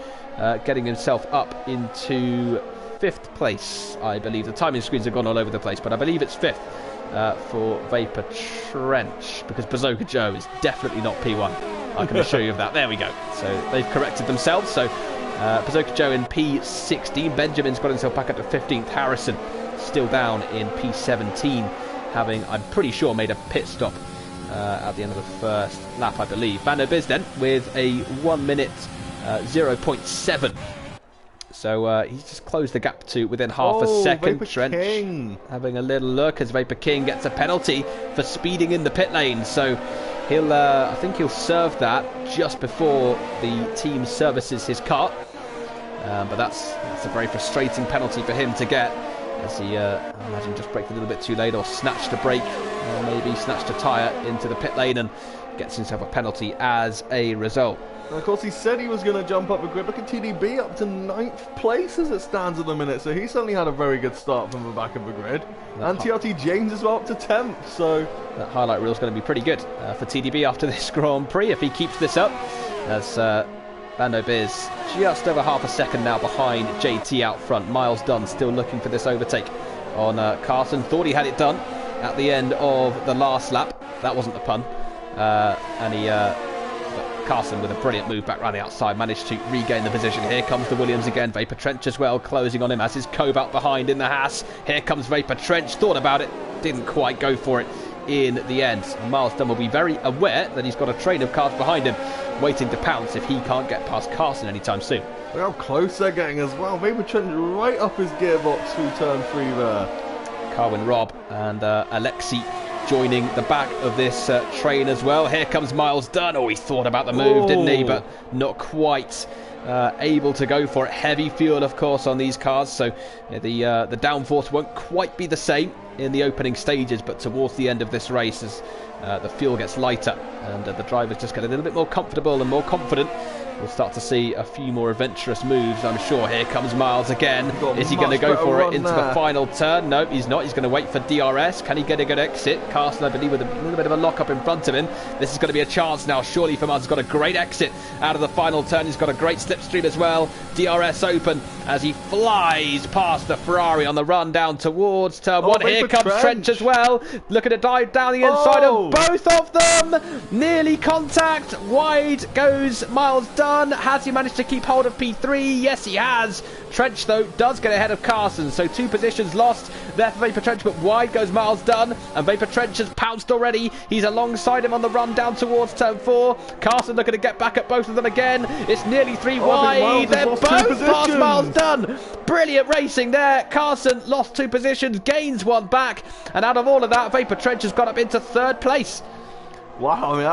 getting himself up into 5th place, I believe. The timing screens have gone all over the place, but I believe it's 5th for Vapor Trench, because Bazooka Joe is definitely not P1. I can assure you of that. There we go. So they've corrected themselves. So Bazooka Joe in P16. Benjamin's got himself back up to 15th. Harrison still down in P17, having, I'm pretty sure, made a pit stop at the end of the first lap, I believe. Bando Biz then with a 1 minute 0.7. So he's just closed the gap to within half a second. Vapor Trench King having a little look as Vapor King gets a penalty for speeding in the pit lane. So he'll, I think he'll serve that just before the team services his car. But that's a very frustrating penalty for him to get, as he, I imagine, just braked a little bit too late, or snatched a brake, or maybe snatched a tyre into the pit lane and gets himself a penalty as a result. And of course, he said he was going to jump up a grid. Look at TDB up to 9th place as it stands at the minute. So he certainly had a very good start from the back of the grid. And TRT James as well up to 10th. So that highlight reel is going to be pretty good for TDB after this Grand Prix if he keeps this up. As Bando Biz just over half a second now behind JT out front. Miles Dunn still looking for this overtake on Carson. Thought he had it done at the end of the last lap. That wasn't the pun. And he... Carson with a brilliant move back around the outside, managed to regain the position. Here comes the Williams again. Vapor Trench as well, closing on him, as is Cobalt behind in the Haas. Here comes Vapor Trench, thought about it, didn't quite go for it in the end. Miles Dunn will be very aware that he's got a train of cars behind him waiting to pounce if he can't get past Carson anytime soon. Look how close they're getting as well. Vapor Trench right up his gearbox through turn 3 there. Carwin Robb and Alexi joining the back of this train as well. Here comes Miles Dunn. Oh, he thought about the move, didn't he? But not quite able to go for it. Heavy fuel, of course, on these cars, so the downforce won't quite be the same in the opening stages, but towards the end of this race, as the fuel gets lighter and the drivers just get a little bit more comfortable and more confident, we'll start to see a few more adventurous moves, I'm sure. Here comes Miles again. Is he going to go for it into the final turn? No, he's not. He's going to wait for DRS. Can he get a good exit? Carson, I believe, with a little bit of a lock-up in front of him. This is going to be a chance now, surely, for Miles. He's got a great exit out of the final turn. He's got a great slipstream as well. DRS open as he flies past the Ferrari on the run down towards turn 1. Here comes Trench as well. Looking to dive down the inside of both of them. Nearly contact. Wide goes Miles Dunn. Has he managed to keep hold of P3? Yes, he has. Trench, though, does get ahead of Carson, so 2 positions lost there for Vapor Trench, but wide goes Miles Dunn, and Vapor Trench has pounced already. He's alongside him on the run down towards turn 4. Carson looking to get back at both of them again. It's nearly 3 wide. They're both past Miles Dunn. Brilliant racing there. Carson lost 2 positions, gains 1 back, and out of all of that, Vapor Trench has got up into 3rd place. Wow, I mean,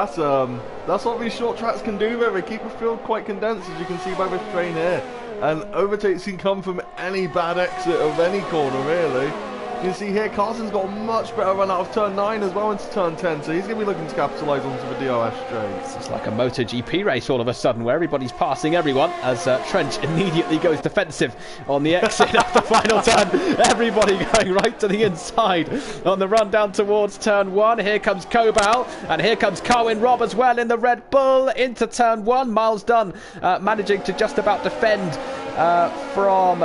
that's what these short tracks can do, they keep the field quite condensed, as you can see by this train here. And overtakes can come from any bad exit of any corner, really. You can see here, Carson's got a much better run out of turn 9 as well into turn 10, so he's going to be looking to capitalise onto the DRS straight. It's like a MotoGP race all of a sudden, where everybody's passing everyone, as Trench immediately goes defensive on the exit of the final turn. Everybody going right to the inside on the run down towards turn 1. Here comes Cobalt, and here comes Carwin Robb as well in the Red Bull into turn 1. Miles Dunn managing to just about defend from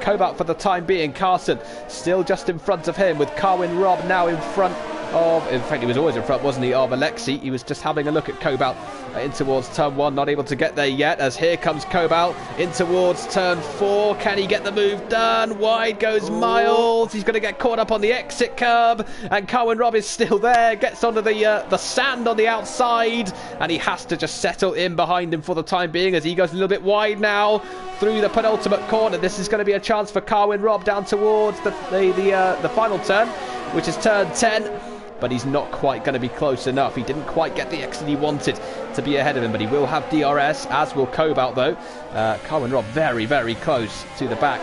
Cobalt for the time being. Carson still just in front of him, with Carwin Robb now in front of, in fact he was always in front, wasn't he, of Alexi. He was just having a look at Cobalt in towards turn 1, not able to get there yet, as here comes Cobalt in towards turn 4. Can he get the move done? Wide goes Miles. He's going to get caught up on the exit curb, and Carwin Robb is still there, gets onto the sand on the outside, and he has to just settle in behind him for the time being as he goes a little bit wide now through the penultimate corner. This is going to be a chance for Carwin Robb down towards the final turn, which is turn 10, but he's not quite going to be close enough. He didn't quite get the exit he wanted to be ahead of him, but he will have DRS, as will Cobalt though. Carwin Robb very, very close to the back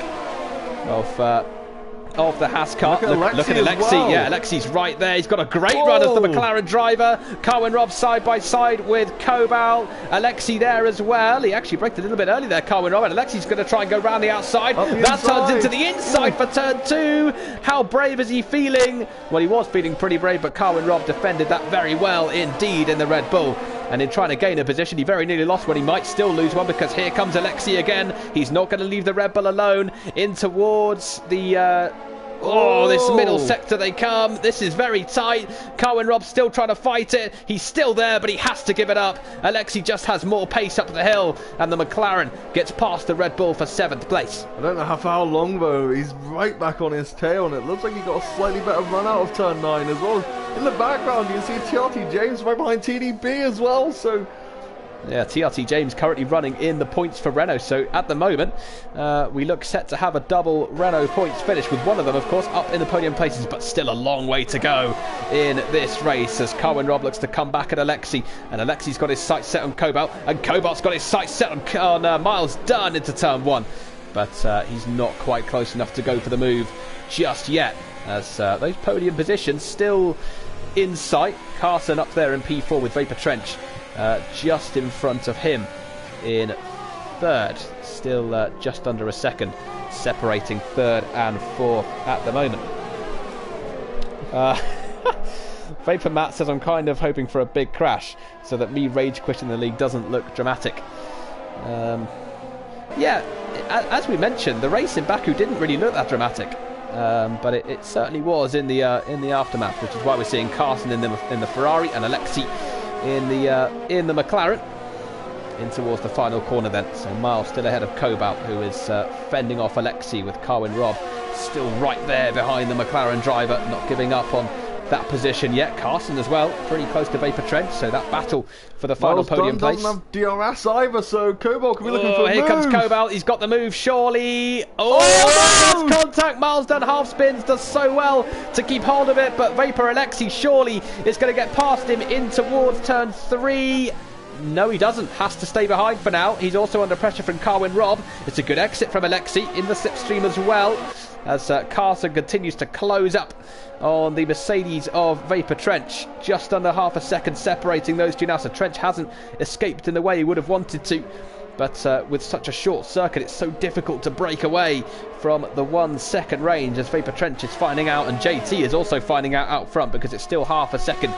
of the Haas car. Look at Alexi. Well. Yeah, Alexi's right there. He's got a great run as the McLaren driver. Carwin Robb side by side with Cobalt. Alexi there as well. He actually braked a little bit early there, Carwin Robb, and Alexi's going to try and go round the outside. That turns into the inside for turn 2. How brave is he feeling? Well, he was feeling pretty brave, but Carwin Robb defended that very well indeed in the Red Bull. And in trying to gain a position, he very nearly lost one. He might still lose one, because here comes Alexi again. He's not going to leave the Red Bull alone. In towards the... this middle sector they come. This is very tight. Carwin Robb still trying to fight it. He's still there, but he has to give it up. Alexi just has more pace up the hill, and the McLaren gets past the Red Bull for 7th place. I don't know how long though. He's right back on his tail, and it looks like he got a slightly better run out of turn 9 as well. In the background, you can see TRT James right behind TDB as well. So yeah, TRT James currently running in the points for Renault. So at the moment, we look set to have a double Renault points finish, with one of them, of course, up in the podium places, but still a long way to go in this race as Carwin Robb looks to come back at Alexi, and Alexi's got his sights set on Cobalt, and Cobalt's got his sights set on Miles Dunn into turn 1, but he's not quite close enough to go for the move just yet, as those podium positions still in sight. Carson up there in P4 with Vapor Trench just in front of him in 3rd, still just under a second separating 3rd and 4th at the moment. Vapor Matt says, I'm kind of hoping for a big crash so that me rage quitting the league doesn't look dramatic. Yeah, as we mentioned, the race in Baku didn't really look that dramatic, but it certainly was in the aftermath, which is why we're seeing Carson in the Ferrari and Alexi in the McLaren in towards the final corner then. So Miles still ahead of Cobalt, who is fending off Alexi, with Carwin Robb still right there behind the McLaren driver, not giving up on that position yet. Carson as well, pretty close to Vapor Trench, so that battle for the final podium place. Doesn't have DRS either, so Cobalt can be looking for a here move. Comes Cobalt, he's got the move surely. That's contact. Miles Dunn half spins, does so well to keep hold of it, but Vapor Alexi surely is going to get past him in towards turn 3. No, he doesn't. Has to stay behind for now. He's also under pressure from Carwin Robb. It's a good exit from Alexi in the slipstream as well, as Carson continues to close up on the Mercedes of Vapor Trench. Just under half a second separating those two now, so Trench hasn't escaped in the way he would have wanted to. But with such a short circuit, it's so difficult to break away from the 1 second range, as Vapor Trench is finding out, and JT is also finding out front, because it's still half a second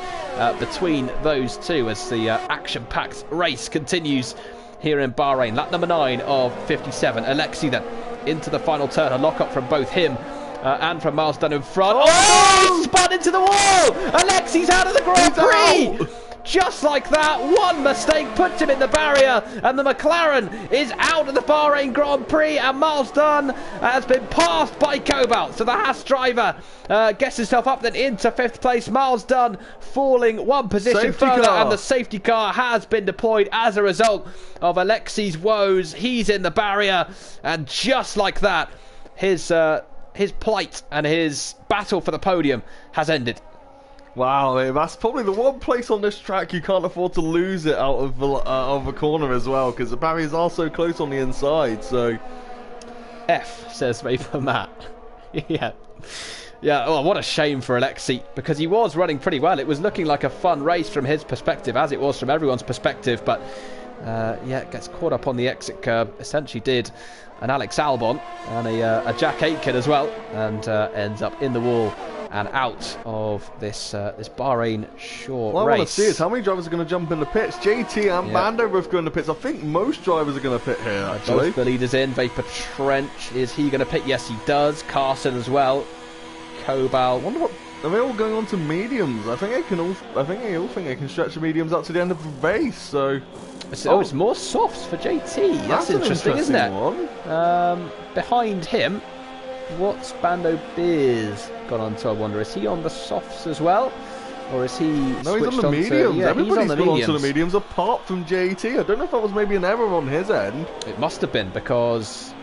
between those two as the action-packed race continues here in Bahrain. Lap number 9 of 57. Alexi then into the final turn, a lock-up from both him and from Miles Dunn in front. Oh! Spun into the wall! Alexi's out of the Grand Prix! Just like that, one mistake puts him in the barrier, and the McLaren is out of the Bahrain Grand Prix, and Miles Dunn has been passed by Cobalt. So the Haas driver gets himself up then into 5th place. Miles Dunn falling one position further, and the safety car has been deployed as a result of Alexi's woes. He's in the barrier, and just like that, his plight and his battle for the podium has ended. Wow, that's probably the one place on this track you can't afford to lose it out of a corner as well, because the barriers are so close on the inside. So F, says Vapor Matt. Yeah, oh, what a shame for Alexi, because he was running pretty well. It was looking like a fun race from his perspective, as it was from everyone's perspective, but yeah, gets caught up on the exit curb. Essentially did an Alex Albon and a Jack Aitken as well, and ends up in the wall and out of this Bahrain short race. What I want to see is how many drivers are going to jump in the pits. JT and Bando both going to pits. I think most drivers are going to pit here, actually. Both the leaders in. Vapor Trench, is he going to pit? Yes, he does. Carson as well. Cobalt. I wonder what are they all going on to mediums? I think they all think they can stretch the mediums out to the end of the race. So, it's more softs for JT. That's interesting, isn't it? One. Behind him, what's Bando Beers gone on to? I wonder, is he on the softs as well, or is he? No, he's on the mediums. Everybody's gone on to the mediums apart from JT. I don't know if that was maybe an error on his end. It must have been, because,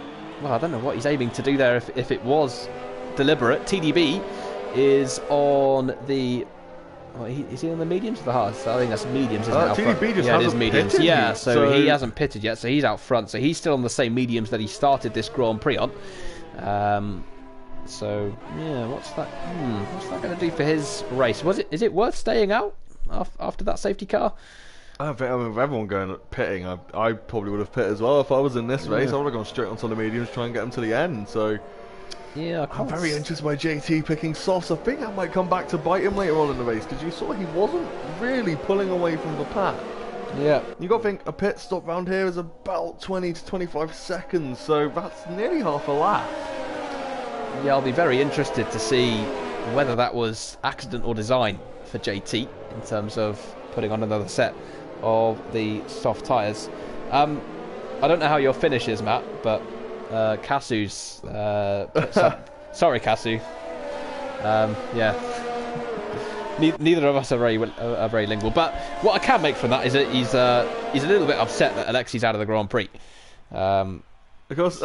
well, I don't know what he's aiming to do there. If it was deliberate, TDB is on the. Oh, is he on the mediums or the hards? I think that's mediums, isn't it? TDB just it is mediums. Pitted, yeah, so he hasn't pitted yet, so he's out front. So he's still on the same mediums that he started this Grand Prix on. So yeah, what's that going to do for his race? Is it worth staying out after that safety car? I think, with everyone going pitting, I probably would have pit as well if I was in this race. I would have gone straight onto the mediums, try and get them to the end. So. Yeah, I'm very interested by JT picking softs. I think that might come back to bite him later on in the race, because you saw he wasn't really pulling away from the pack. Yeah. You got to think a pit stop round here is about 20 to 25 seconds, so that's nearly half a lap. Yeah, I'll be very interested to see whether that was accident or design for JT in terms of putting on another set of the soft tyres. I don't know how your finish is, Matt, but Kasu's sorry, Kasu. Yeah, neither of us are very lingual. But what I can make from that is that he's a little bit upset that Alexi's out of the Grand Prix. Because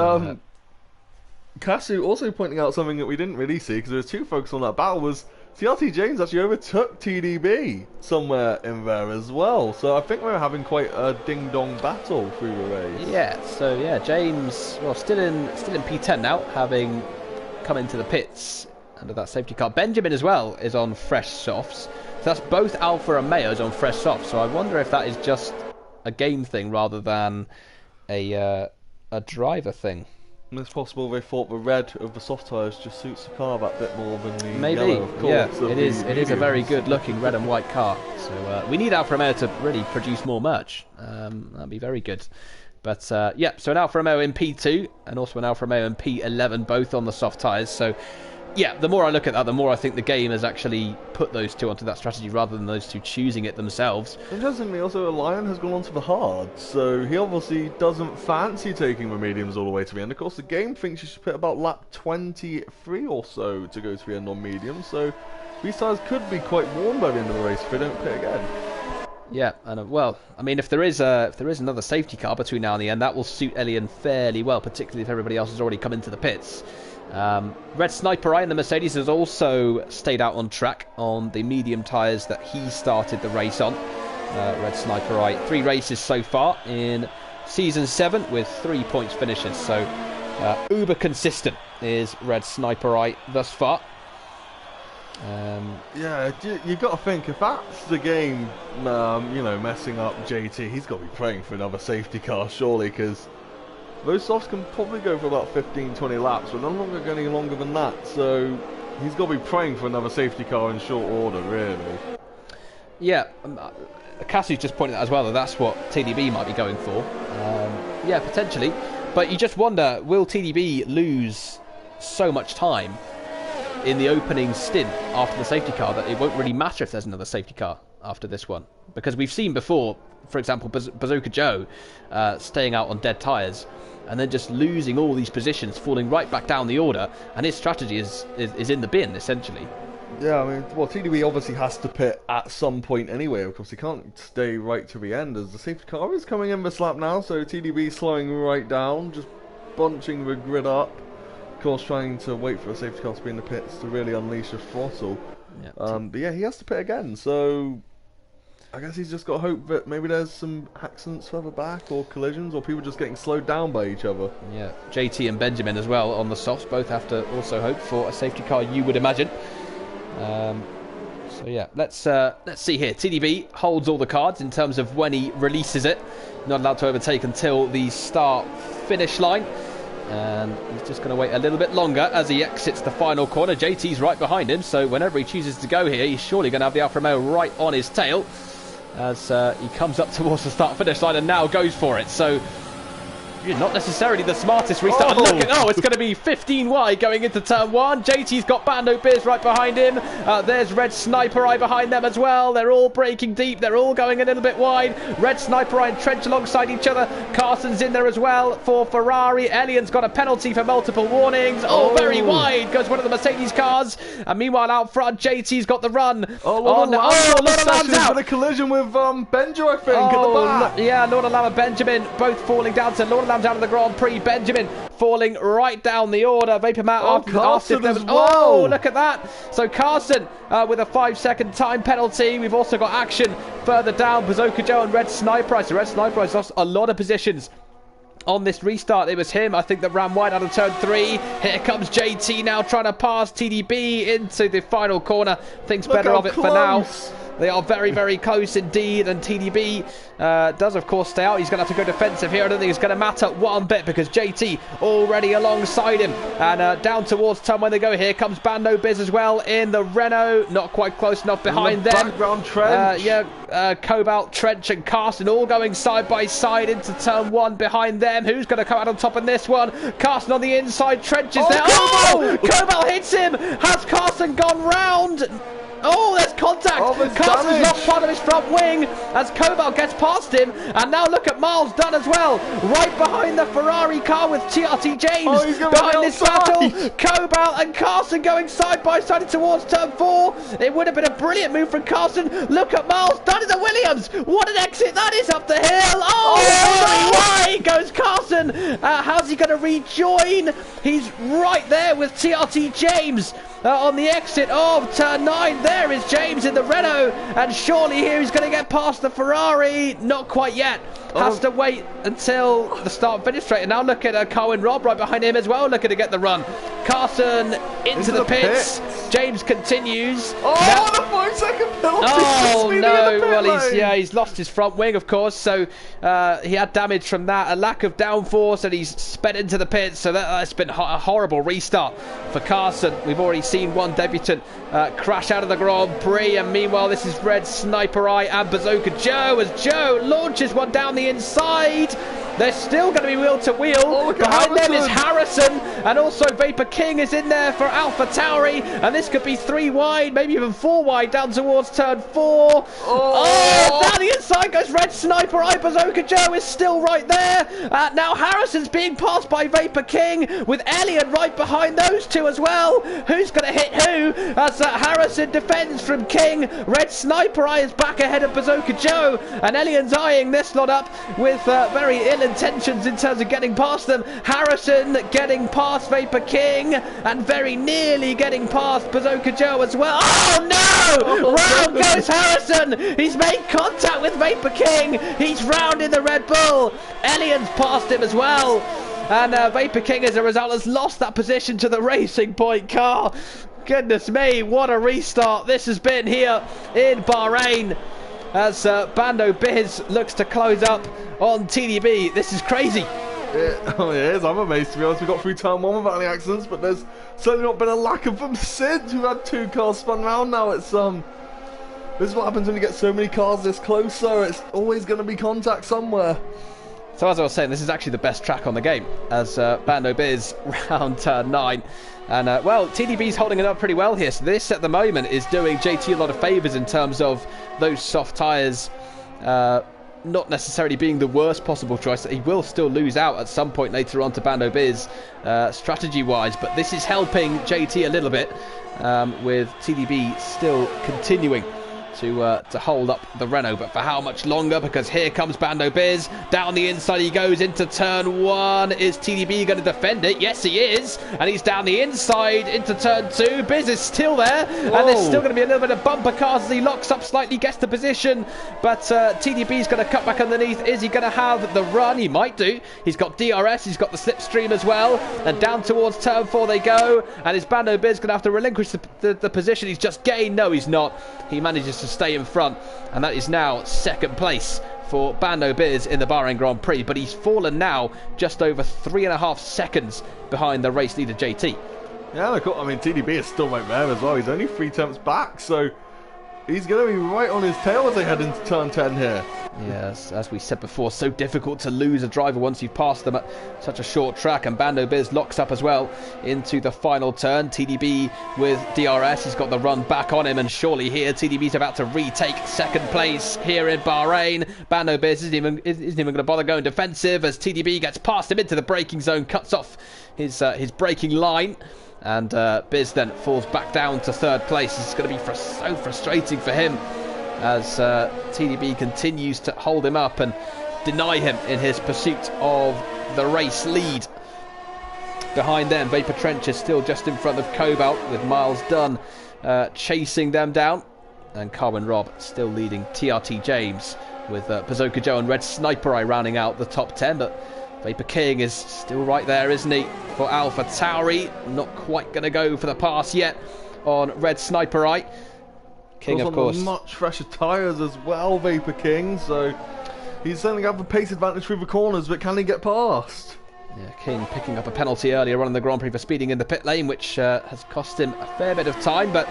Kasu also pointing out something that we didn't really see, because there was two folks on that battle, was TRT James actually overtook TDB somewhere in there as well. So I think we're having quite a ding-dong battle through the race. Yeah, so yeah, James, well, still in P10 now, having come into the pits under that safety car. Benjamin as well is on fresh softs. So that's both Alpha and Mayo's on fresh softs. So I wonder if that is just a game thing rather than a driver thing. It's possible they thought the red of the soft tyres just suits the car that bit more than the maybe yellow, of course. Yeah, it is a very good looking red and white car. So we need Alfa Romeo to really produce more merch. That'd be very good. But yeah, so an Alfa Romeo in P2 and also an Alfa Romeo in P11, both on the soft tyres. So yeah, the more I look at that, the more I think the game has actually put those two onto that strategy rather than those two choosing it themselves. Interestingly, also, Lion has gone on to the hards, so he obviously doesn't fancy taking the mediums all the way to the end. Of course, the game thinks you should pit about lap 23 or so to go to the end on mediums, so these tyres could be quite worn by the end of the race if they don't pit again. Yeah, and well, I mean, if there is another safety car between now and the end, that will suit Elian fairly well, particularly if everybody else has already come into the pits. Red Sniper Eye in the Mercedes has also stayed out on track on the medium tyres that he started the race on. Red Sniper Eye, 3 races so far in Season 7 with 3 points finishes. So uber consistent is Red Sniper Eye thus far. Yeah, you got to think, if that's the game, messing up JT, he's got to be praying for another safety car, surely, because those softs can probably go for about 15-20 laps, but no longer going any longer than that, so he's got to be praying for another safety car in short order, really. Yeah, Cassie's just pointed out as well that that's what TDB might be going for. Yeah, potentially, but you just wonder, will TDB lose so much time in the opening stint after the safety car that it won't really matter if there's another safety car after this one? Because we've seen before, for example, Bazooka Joe staying out on dead tyres and then just losing all these positions, falling right back down the order, and his strategy is in the bin, essentially. Yeah, I mean, well, TDB obviously has to pit at some point anyway. Of course, he can't stay right to the end as the safety car is coming in this lap now, so TDB slowing right down, just bunching the grid up. Of course, trying to wait for the safety car to be in the pits to really unleash the throttle. Yeah. But yeah, he has to pit again, so I guess he's just got to hope that maybe there's some accidents further back, or collisions, or people just getting slowed down by each other. Yeah, JT and Benjamin as well on the softs both have to also hope for a safety car, you would imagine. So yeah, let's see here. TDB holds all the cards in terms of when he releases it. Not allowed to overtake until the start-finish line. And he's just going to wait a little bit longer as he exits the final corner. JT's right behind him, so whenever he chooses to go here, he's surely going to have the Alfa Romeo right on his tail as he comes up towards the start-finish line and now goes for it. So not necessarily the smartest restart. Oh. Look at, it's going to be 15 wide going into turn 1. JT's got Bando Biz right behind him. There's Red Sniper Eye behind them as well. They're all breaking deep. They're all going a little bit wide. Red Sniper Eye and Trench alongside each other. Carson's in there as well for Ferrari. Elian's got a penalty for multiple warnings. Very wide goes one of the Mercedes cars. And meanwhile, out front, JT's got the run. Lord Lamb's out. Got a collision with Benjo, I think, at the back. Yeah, Lord Lamb and Benjamin both falling down. So Lord Lamb's out of the Grand Prix. Benjamin falling right down the order. Vapor Matt asked if there was... look at that. So Carson with a 5-second time penalty. We've also got action further down. Bazooka Joe and Red Sniper. So Red Sniper has lost a lot of positions on this restart. It was him, I think, that ran wide out of turn 3. Here comes JT now trying to pass TDB into the final corner. Thinks better of it for now. They are very, very close indeed, and TDB does, of course, stay out. He's going to have to go defensive here. I don't think it's going to matter one bit because JT already alongside him. And down towards turn when they go. Here comes Bando Biz as well in the Renault. Not quite close enough behind them. Background Trench. Cobalt, Trench and Carson all going side by side into turn 1 behind them. Who's going to come out on top in this one? Carson on the inside. Trench is there. Cobalt hits him. Has Carson gone round? There's contact. Carson's lost part of his front wing as Cobalt gets past him. And now look at Miles Dunn as well. Right behind the Ferrari car with TRT James. Behind this battle. Cobalt and Carson going side by side towards turn 4. It would have been a brilliant move from Carson. Look at Miles Dunn in the Williams. What an exit that is up the hill. Why goes Carson? How's he going to rejoin? He's right there with TRT James. On the exit of turn 9, there is James in the Renault, and surely here he's going to get past the Ferrari. Not quite yet. Has to wait until the start finish straight. And now look at Carwin Robb right behind him as well, looking to get the run. Carson into the pits. James continues. The 5-second penalty. He's lost his front wing, of course, so he had damage from that, a lack of downforce, and he's sped into the pits. So that's been a horrible restart for Carson. We've already seen one debutant crash out of the Grand Prix, and meanwhile this is Red Sniper Eye and Bazooka Joe as Joe launches one down the inside. They're still going to be wheel to wheel. Behind them is Harrison, and also Vapor King is in there for Alpha Tauri, and this could be 3 wide, maybe even 4 wide down towards turn 4. Down the inside goes Red Sniper Eye. Bazooka Joe is still right there. Now Harrison's being passed by Vapor King with Elliot right behind those two as well. Who's going to hit who? As Harrison defends from King. Red Sniper Eye is back ahead of Bazooka Joe, and Elliot's eyeing this lot up with very ill intentions in terms of getting past them. Harrison getting past Vapor King and very nearly getting past Bazooka Joe as well. Round goes Harrison. He's made contact with Vapor King. He's round in the Red Bull. Ellion's past him as well. And Vapor King, as a result, has lost that position to the Racing Point car. Goodness me, what a restart this has been here in Bahrain. As Bando Biz looks to close up on TDB. This is crazy. It is. I'm amazed, to be honest. We got through turn 1 without any accidents, but there's certainly not been a lack of them since. We've had 2 cars spun round now. It's this is what happens when you get so many cars this close, so it's always going to be contact somewhere. So as I was saying, this is actually the best track on the game as Bando Biz round turn 9. And TDB's holding it up pretty well here. So this at the moment is doing JT a lot of favours in terms of those soft tyres not necessarily being the worst possible choice. He will still lose out at some point later on to Bando Biz strategy wise, but this is helping JT a little bit with TDB still continuing to hold up the Renault, but for how much longer? Because here comes Bando Biz. Down the inside he goes into turn 1. Is TDB going to defend it? Yes, he is. And he's down the inside into turn 2. Biz is still there. And there's still going to be a little bit of bumper cars as he locks up slightly, gets the position. But TDB's going to cut back underneath. Is he going to have the run? He might do. He's got DRS. He's got the slipstream as well. And down towards turn 4 they go. And is Bando Biz going to have to relinquish the position he's just gained? No, he's not. He manages to stay in front, and that is now 2nd place for Bando Biz in the Bahrain Grand Prix, but he's fallen now just over 3.5 seconds behind the race leader JT. Yeah, I mean TDB is still right there as well. He's only 3 attempts back, so he's going to be right on his tail as they head into turn 10 here. Yes, as we said before, so difficult to lose a driver once you've passed them at such a short track. And Bando Biz locks up as well into the final turn. TDB with DRS, he's got the run back on him, and surely here TDB's about to retake second place here in Bahrain. Bando Biz isn't even going to bother going defensive as TDB gets past him into the braking zone, cuts off his braking line. And Biz then falls back down to third place. It's going to be so frustrating for him as TDB continues to hold him up and deny him in his pursuit of the race lead. Behind them, Vapor Trench is still just in front of Cobalt, with Miles Dunn chasing them down, and Carwin Robb still leading TRT James, with Bazooka Joe and Red Sniper Eye rounding out the top 10. But Vapor King is still right there, isn't he, for Alpha Tauri? Not quite going to go for the pass yet on Red Sniper Eye. King, of course, much fresher tyres as well, Vapor King, so he's certainly got the pace advantage through the corners, but can he get past? Yeah, King picking up a penalty earlier on in the Grand Prix for speeding in the pit lane, which has cost him a fair bit of time, but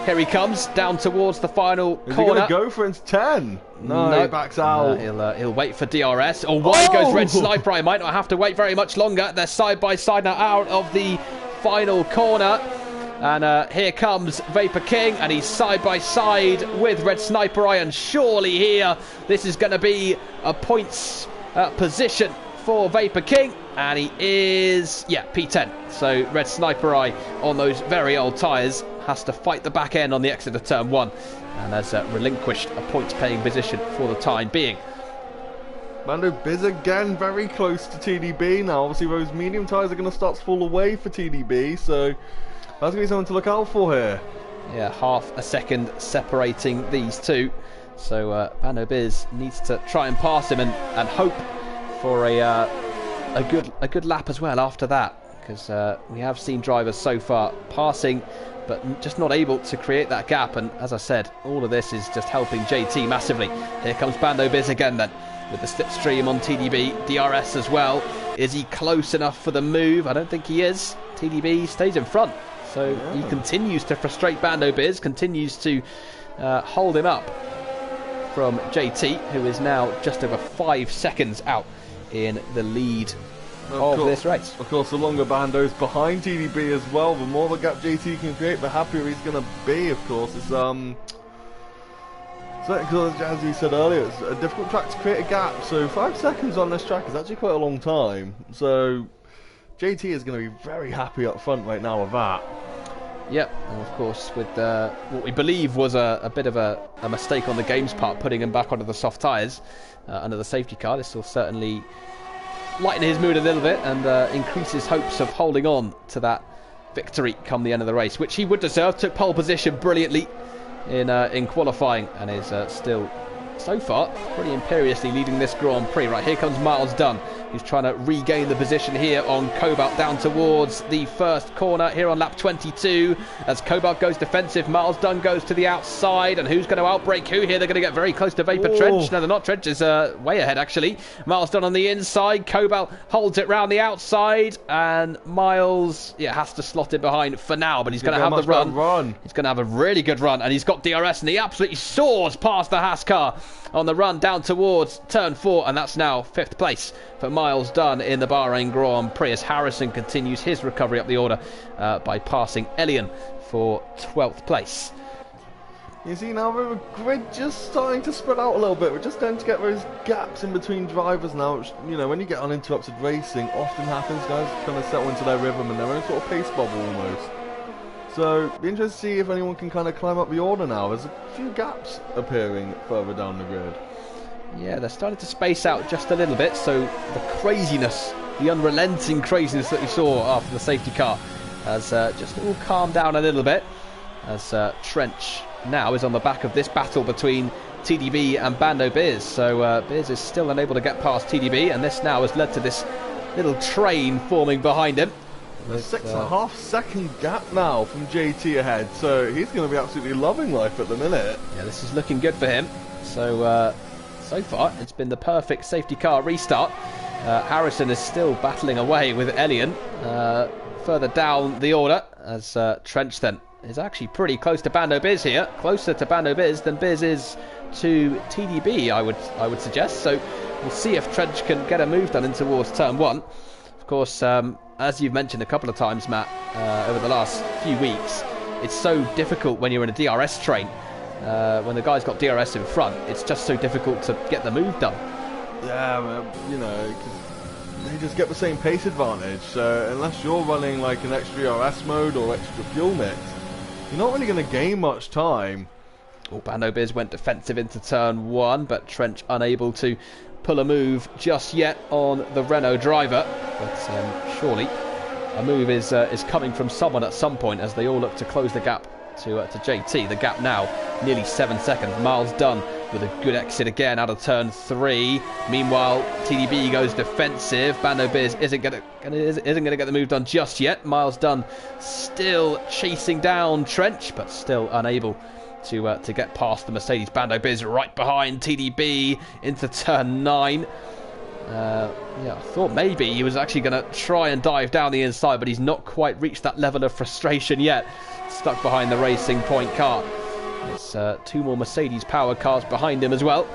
here he comes down towards the final corner. Is he going to go for into 10? No, he backs out. No, he'll wait for DRS. Away goes Red Sniper. I might not have to wait very much longer. They're side by side now out of the final corner. And here comes Vapor King, and he's side by side with Red Sniper Eye, and surely here this is going to be a points position for Vapor King, and he is, yeah, P10. So Red Sniper Eye on those very old tyres has to fight the back end on the exit of turn 1, and has relinquished a points paying position for the time being. Bando Biz again very close to TDB now. Obviously those medium tyres are going to start to fall away for TDB, so that's going to be something to look out for here. Yeah, half a second separating these two. So Bando Biz needs to try and pass him and hope for a good lap as well after that, because we have seen drivers so far passing but just not able to create that gap. And as I said, all of this is just helping JT massively. Here comes Bando Biz again then, with the slipstream on TDB, DRS as well. Is he close enough for the move? I don't think he is. TDB stays in front. So he continues to frustrate Bando Biz, continues to hold him up from JT, who is now just over 5 seconds out in the lead of this race. Of course, the longer Bando's behind TDB as well, the more the gap JT can create, the happier he's going to be, of course. It's because, as you said earlier, it's a difficult track to create a gap, so 5 seconds on this track is actually quite a long time. So JT is going to be very happy up front right now with that. Yep, and of course with what we believe was a bit of a mistake on the game's part, putting him back onto the soft tyres under the safety car. This will certainly lighten his mood a little bit and increase his hopes of holding on to that victory come the end of the race, which he would deserve. Took pole position brilliantly in qualifying, and is still, so far, pretty imperiously leading this Grand Prix. Right, here comes Miles Dunn, who's trying to regain the position here on Cobalt down towards the first corner here on lap 22. As Cobalt goes defensive, Miles Dunn goes to the outside, and who's going to outbrake who here? They're going to get very close to Vapor Trench. No, they're not. Trench is way ahead, actually. Miles Dunn on the inside. Cobalt holds it round the outside, and Miles, has to slot it behind for now, but he's going to have the run. He's going to have a really good run, and he's got DRS, and he absolutely soars past the Haas car on the run down towards turn 4, and that's now 5th place for Miles Dunn in the Bahrain Grand Prix, as Harrison continues his recovery up the order by passing Elian for 12th place. You see now the grid just starting to spread out a little bit. We're just starting to get those gaps in between drivers now, which, when you get uninterrupted racing, often happens. Guys kind of settle into their rhythm and their own sort of pace bubble almost. So, be interested to see if anyone can kind of climb up the order now. There's a few gaps appearing further down the grid. Yeah, they're starting to space out just a little bit, so the craziness, the unrelenting craziness that we saw after the safety car has just all calmed down a little bit, as Trench now is on the back of this battle between TDB and Bando Biz. So Biz is still unable to get past TDB, and this now has led to this little train forming behind him. A 6.5 second gap now from JT ahead, so he's going to be absolutely loving life at the minute. Yeah, this is looking good for him. So so far it's been the perfect safety car restart. Harrison is still battling away with Elian further down the order, as Trench then is actually pretty close to Bando Biz here, closer to Bando Biz than Biz is to TDB, I would suggest. So we'll see if Trench can get a move done in towards turn 1. Of course, as you've mentioned a couple of times, Matt, over the last few weeks, it's so difficult when you're in a DRS train. When the guy's got DRS in front, it's just so difficult to get the move done. Yeah, you know, 'cause they just get the same pace advantage. So unless you're running like an extra DRS mode or extra fuel mix, you're not really going to gain much time. Oh, Bando Biz went defensive into turn 1, but Trench unable to pull a move just yet on the Renault driver. But surely a move is coming from someone at some point as they all look to close the gap to JT. The gap now nearly 7 seconds. Miles Dunn with a good exit again out of turn 3. Meanwhile, TDB goes defensive. Bando Biz isn't gonna get the move done just yet. Miles Dunn still chasing down Trench, but still unable to get past the Mercedes. Bando Biz right behind TDB into turn 9. Yeah, I thought maybe he was actually going to try and dive down the inside, but he's not quite reached that level of frustration yet. Stuck behind the Racing Point car. There's 2 more Mercedes powered cars behind him as well,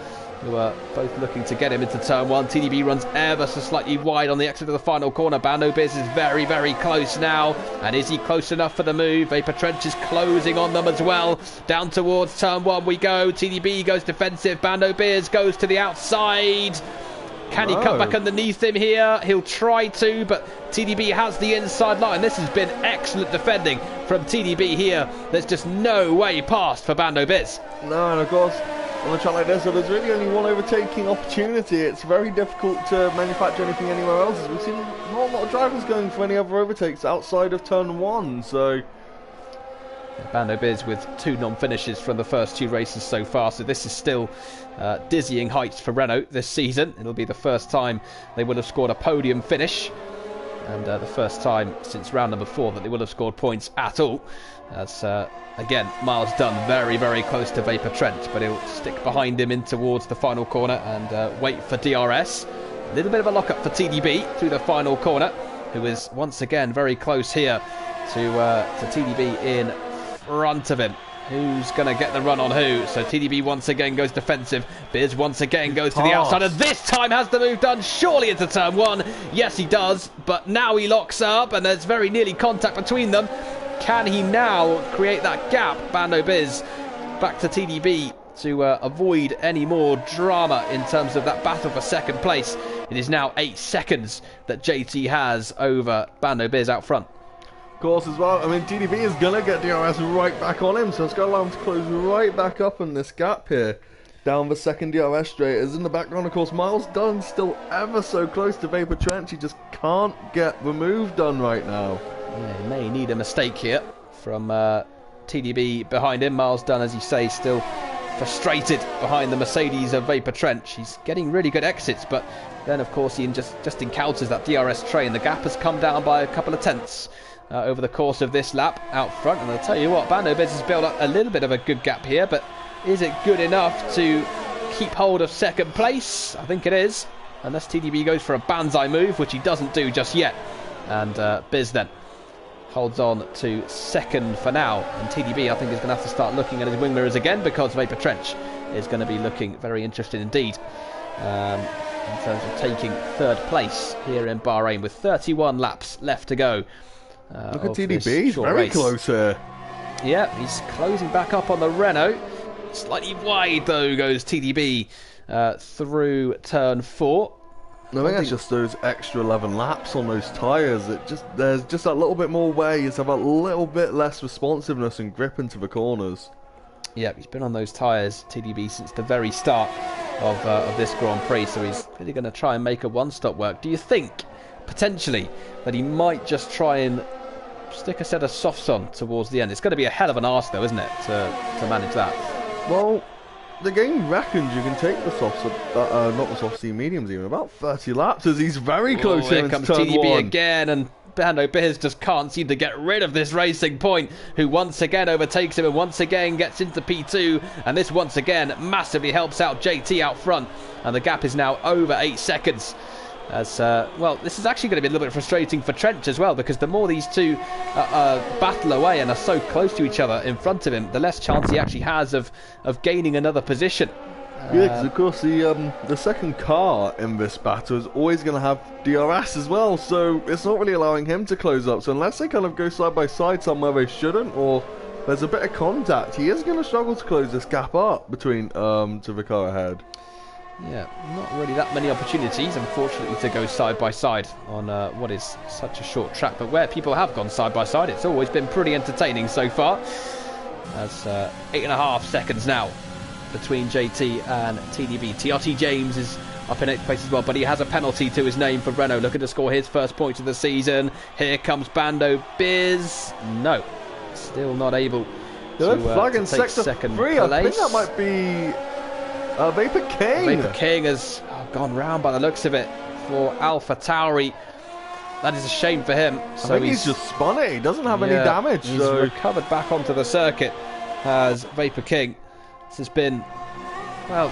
who are both looking to get him into turn 1. TDB runs ever so slightly wide on the exit of the final corner. Bando Biz is very, very close now. And is he close enough for the move? Vapor Trench is closing on them as well. Down towards turn 1 we go. TDB goes defensive. Bando Biz goes to the outside. Can he cut back underneath him here? He'll try to, but TDB has the inside line. This has been excellent defending from TDB here. There's just no way past for Bando Biz. No, and of course, on a track like this, there's really only one overtaking opportunity. It's very difficult to manufacture anything anywhere else. We've seen not a lot of drivers going for any other overtakes outside of turn 1, so... Bando Biz with 2 non-finishes from the first 2 races so far, so this is still dizzying heights for Renault this season. It'll be the first time they will have scored a podium finish, and the first time since round number 4 that they will have scored points at all. As again, Miles Dunn very, very close to Vapor Trench, but he'll stick behind him in towards the final corner and wait for DRS. A little bit of a lock-up for TDB through the final corner, who is once again very close here to TDB in front of him. Who's going to get the run on who? So TDB once again goes defensive. Biz once again goes to the outside, and this time has the move done surely into turn 1. Yes, he does, but now he locks up and there's very nearly contact between them. Can he now create that gap? Bando Biz back to TDB to avoid any more drama in terms of that battle for second place. It is now 8 seconds that JT has over Bando Biz out front. Of course as well, I mean TDB is going to get DRS right back on him, so it's going to allow him to close right back up in this gap here. Down the second DRS straight. As in the background, of course, Miles Dunn still ever so close to Vapor Trench. He just can't get the move done right now. Yeah, he may need a mistake here from TDB behind him. Miles Dunn, as you say, still frustrated behind the Mercedes of Vapor Trench. He's getting really good exits, but then of course he just encounters that DRS train. The gap has come down by a couple of tenths over the course of this lap out front, and I'll tell you what, Bando Biz has built up a little bit of a good gap here, but is it good enough to keep hold of second place? I think it is, unless TDB goes for a banzai move, which he doesn't do just yet. And Biz then holds on to second for now, and TDB I think is going to have to start looking at his wing mirrors again, because Vapor Trench is going to be looking very interested indeed in terms of taking third place here in Bahrain with 31 laps left to go. Look at TDB, he's very close here. Yeah, he's closing back up on the Renault. Slightly wide though goes TDB through turn 4. I think that's just those extra 11 laps on those tyres. There's just that little bit more wear. You have a little bit less responsiveness and grip into the corners. Yeah, he's been on those tyres, TDB, since the very start of this Grand Prix, so he's really going to try and make a one-stop work. Do you think potentially that he might just try and stick a set of softs on towards the end? It's going to be a hell of an arse though, isn't it, to manage that? Well, the game reckons you can take the softs, not the softs, the mediums even, about 30 laps, as he's very close here comes turn TDB 1. again, and Bando Biz just can't seem to get rid of this Racing Point, who once again overtakes him and once again gets into P2, and this once again massively helps out JT out front, and the gap is now over 8 seconds. As well, this is actually going to be a little bit frustrating for Trench as well, because the more these two battle away and are so close to each other in front of him, the less chance he actually has of gaining another position. Yeah, because of course the second car in this battle is always going to have DRS as well, so it's not really allowing him to close up. So unless they kind of go side by side somewhere they shouldn't, or there's a bit of contact, he is going to struggle to close this gap up between to the car ahead. Yeah, not really that many opportunities, unfortunately, to go side by side on what is such a short track. But where people have gone side by side, it's always been pretty entertaining so far. That's 8.5 seconds now between JT and TDB. TRT James is up in 8th place as well, but he has a penalty to his name for Renault, looking to score his first point of the season. Here comes Bando Biz. No, still not able to take second place. I think that might be Vapor King. Vapor King has gone round by the looks of it for Alpha Tauri. That is a shame for him. So I think he's just spun it. He doesn't have any damage. He's recovered back onto the circuit as Vapor King. This has been, well,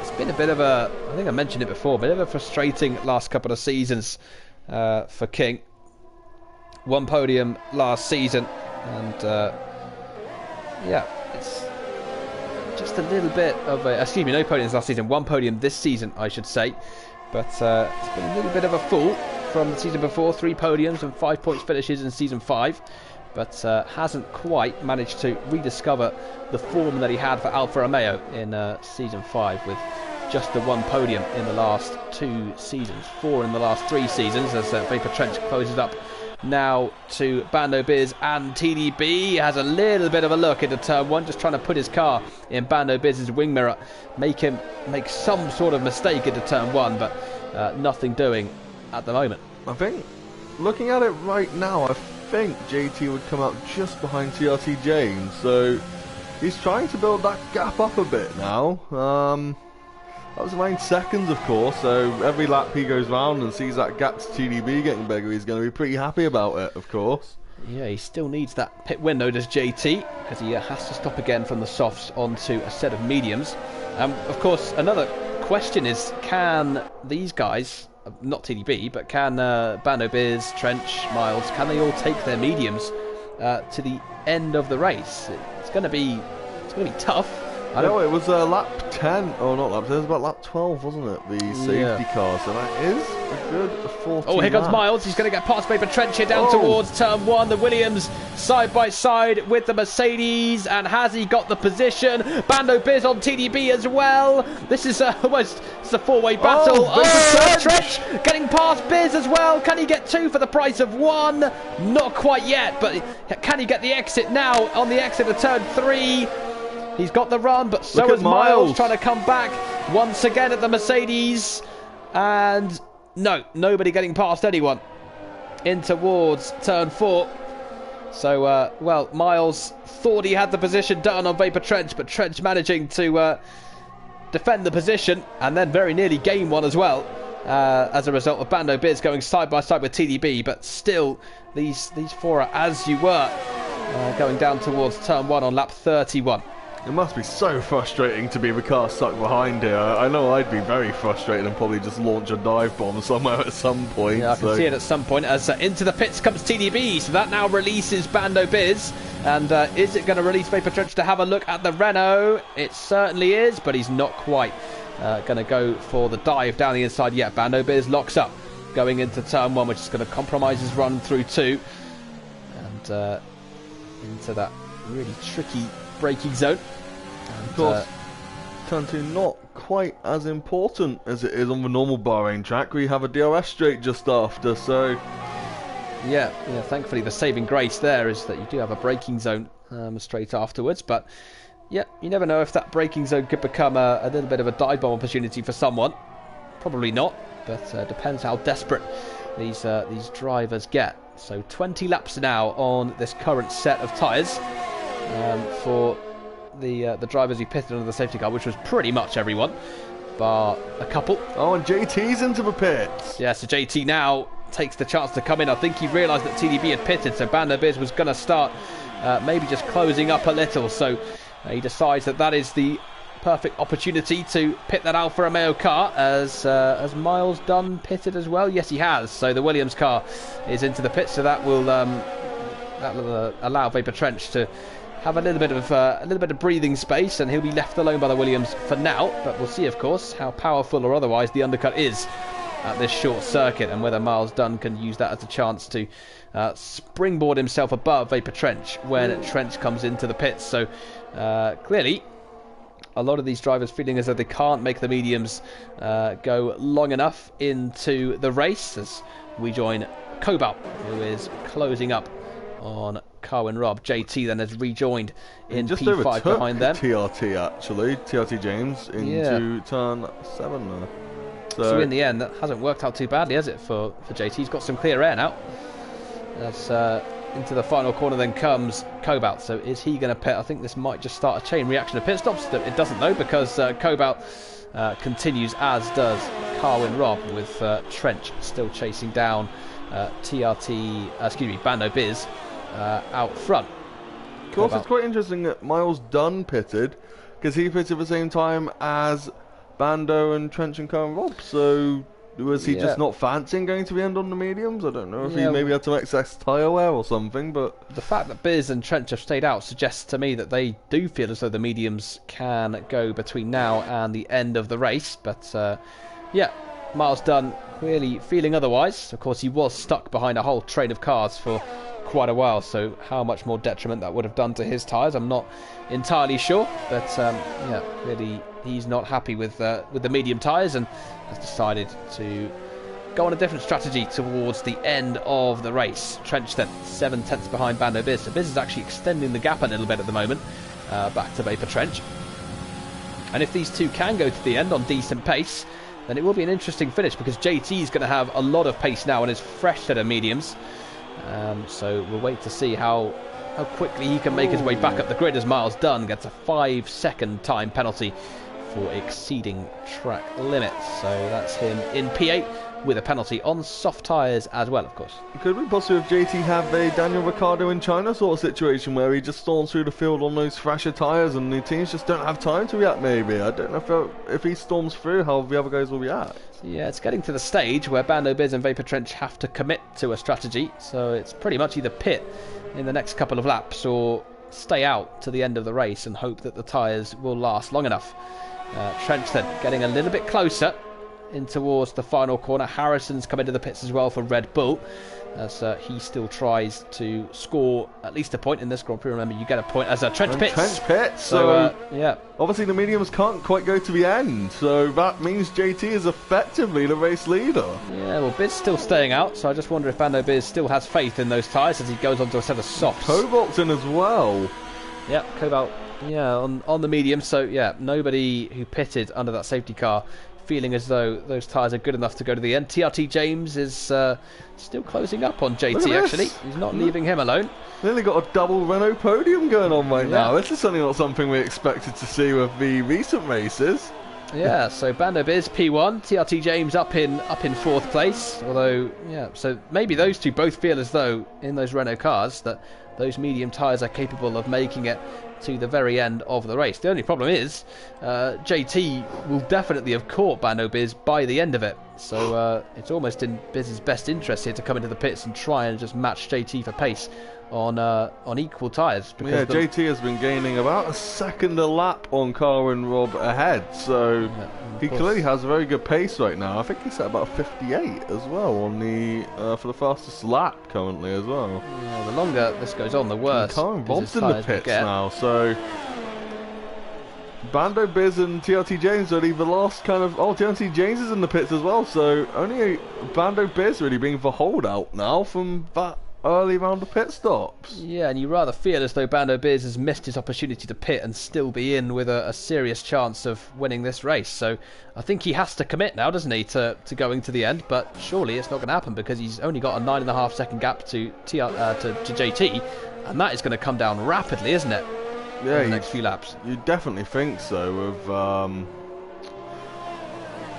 it's been a bit of a, I think I mentioned it before, a bit of a frustrating last couple of seasons for King. One podium last season, and yeah, it's just a little bit of a, excuse me, no podiums last season, one podium this season, I should say. But it's been a little bit of a fall from the season before, 3 podiums and 5 points finishes in season 5. But hasn't quite managed to rediscover the form that he had for Alfa Romeo in season 5, with just the 1 podium in the last 2 seasons, 4 in the last 3 seasons, as Vapor Trench closes up now to Bando Biz and TDB. Has a little bit of a look into turn 1, just trying to put his car in Bando Biz's wing mirror, make him make some sort of mistake into turn 1, but nothing doing at the moment. I think, looking at it right now, I think JT would come out just behind TRT James, so he's trying to build that gap up a bit now. That was 9 seconds, of course, so every lap he goes round and sees that gap to TDB getting bigger, he's going to be pretty happy about it, of course. Yeah, he still needs that pit window, does JT, because he has to stop again from the softs onto a set of mediums. Of course, another question is, can these guys, not TDB, but can Bando Biz, Trench, Miles, can they all take their mediums to the end of the race? It's going to be tough. No, it was lap 10, oh not lap 10, it was about lap 12, wasn't it, the safety car, so that is a good 40 Oh, here comes laps. Miles, he's going to get past Vapor Trench here down towards turn 1, the Williams side by side with the Mercedes, and has he got the position? Bando Biz on TDB as well. This is almost, it's a 4-way battle. Trench getting past Biz as well. Can he get 2 for the price of 1? Not quite yet, but can he get the exit now on the exit of turn 3? He's got the run, but so is Miles trying to come back once again at the Mercedes. And no, nobody getting past anyone in towards turn 4. So, well, Miles thought he had the position done on Vapor Trench, but Trench managing to defend the position and then very nearly gain one as well, as a result of Bando Biz going side by side with TDB. But still, these 4 are as you were, going down towards turn 1 on lap 31. It must be so frustrating to be the car stuck behind here. I know I'd be very frustrated and probably just launch a dive bomb somewhere at some point. Yeah, I can see it at some point as into the pits comes TDB. So that now releases Bando Biz. And is it going to release Vapor Trench to have a look at the Renault? It certainly is, but he's not quite going to go for the dive down the inside yet. Bando Biz locks up going into turn 1, which is going to compromise his run through 2. And into that really tricky braking zone. And, of course, turn 2 not quite as important as it is on the normal Bahrain track, where you have a DRS straight just after, so... Yeah, thankfully the saving grace there is that you do have a braking zone straight afterwards, but yeah, you never know if that braking zone could become a little bit of a dive bomb opportunity for someone. Probably not, but depends how desperate these drivers get. So 20 laps now on this current set of tyres for the drivers who pitted under the safety car, which was pretty much everyone, bar a couple. Oh, and JT's into the pits. Yeah, so JT now takes the chance to come in. I think he realised that TDB had pitted, so Bando Biz was going to start maybe just closing up a little. So he decides that is the perfect opportunity to pit that Alfa Romeo car. As Miles done pitted as well? Yes, he has. So the Williams car is into the pit, so that will allow Vapor Trench to have a little bit of breathing space, and he'll be left alone by the Williams for now. But we'll see, of course, how powerful or otherwise the undercut is at this short circuit, and whether Miles Dunn can use that as a chance to springboard himself above Vapor Trench when Trench comes into the pits. So clearly a lot of these drivers feeling as though they can't make the mediums go long enough into the race, as we join Cobalt, who is closing up on Carwin Robb. JT then has rejoined in just P5 behind them. TRT actually, TRT James into turn 7 now. So in the end, that hasn't worked out too badly, has it, for JT? He's got some clear air now. As into the final corner then comes Cobalt. So is he going to pit? I think this might just start a chain reaction of pit stops. It doesn't though, because Cobalt continues, as does Carwin Robb, with Trench still chasing down Bando Biz out front. Of course, it's quite interesting that Miles Dunn pitted, because he pitted at the same time as Bando and Trench and Carwin Robb. So was he just not fancying going to the end on the mediums? I don't know if he maybe had some excess tyre wear or something, but the fact that Biz and Trench have stayed out suggests to me that they do feel as though the mediums can go between now and the end of the race. But yeah, Miles Dunn clearly feeling otherwise. Of course, he was stuck behind a whole train of cars for quite a while, so how much more detriment that would have done to his tyres, I'm not entirely sure. But yeah, really, he's not happy with the medium tyres and has decided to go on a different strategy towards the end of the race. Trench then 7 tenths behind Bando Biz. So Biz is actually extending the gap a little bit at the moment, back to Vapor Trench. And if these two can go to the end on decent pace, then it will be an interesting finish, because JT is going to have a lot of pace now on his fresh set of mediums. So we'll wait to see how quickly he can make his way back up the grid, as Miles Dunn gets a 5-second time penalty for exceeding track limits. So that's him in P8 with a penalty on soft tyres as well, of course. Could we possibly, if JT, have a Daniel Ricciardo in China sort of situation where he just storms through the field on those fresher tyres and the teams just don't have time to react maybe? I don't know if he storms through, how the other guys will react. Yeah, it's getting to the stage where Bando Biz and Vapor Trench have to commit to a strategy, so it's pretty much either pit in the next couple of laps or stay out to the end of the race and hope that the tyres will last long enough. Trench then getting a little bit closer in towards the final corner. Harrison's come into the pits as well for Red Bull, as he still tries to score at least a point in this Grand Prix. Remember, you get a point as a Trench pits. So yeah, obviously the mediums can't quite go to the end, so that means JT is effectively the race leader. Yeah, well, Biz still staying out, so I just wonder if Bando Biz still has faith in those tyres as he goes onto a set of softs. Cobalt's in as well. Yep, Cobalt, yeah, on the medium. So yeah, nobody who pitted under that safety car feeling as though those tyres are good enough to go to the end. TRT James is still closing up on JT, actually. He's not leaving him alone. Nearly got a double Renault podium going on right now. This is certainly not something we expected to see with the recent races. Yeah, so Bando Biz P1, TRT James up in 4th place. Although, yeah, so maybe those two both feel as though in those Renault cars that those medium tyres are capable of making it to the very end of the race. The only problem is JT will definitely have caught Bando Biz by the end of it. So it's almost in Biz's best interest here to come into the pits and try and just match JT for pace on equal tyres. Yeah, JT has been gaining about a second a lap on Carwin Robb ahead, so he clearly has a very good pace right now. I think he's at about 58 as well on the for the fastest lap currently as well. Yeah, the longer this goes on, the worse. Carwin Robb's in the pits now, so Bando Biz and TRT James are the last kind of... Oh, TRT James is in the pits as well, so only Bando Biz really being the holdout now from that early round of pit stops. Yeah, and you rather feel as though Bando Biz has missed his opportunity to pit and still be in with a serious chance of winning this race. So I think he has to commit now, doesn't he, to going to the end. But surely it's not going to happen, because he's only got a 9.5 second gap to JT, and that is going to come down rapidly, isn't it? Yeah, in the next few laps. You definitely think so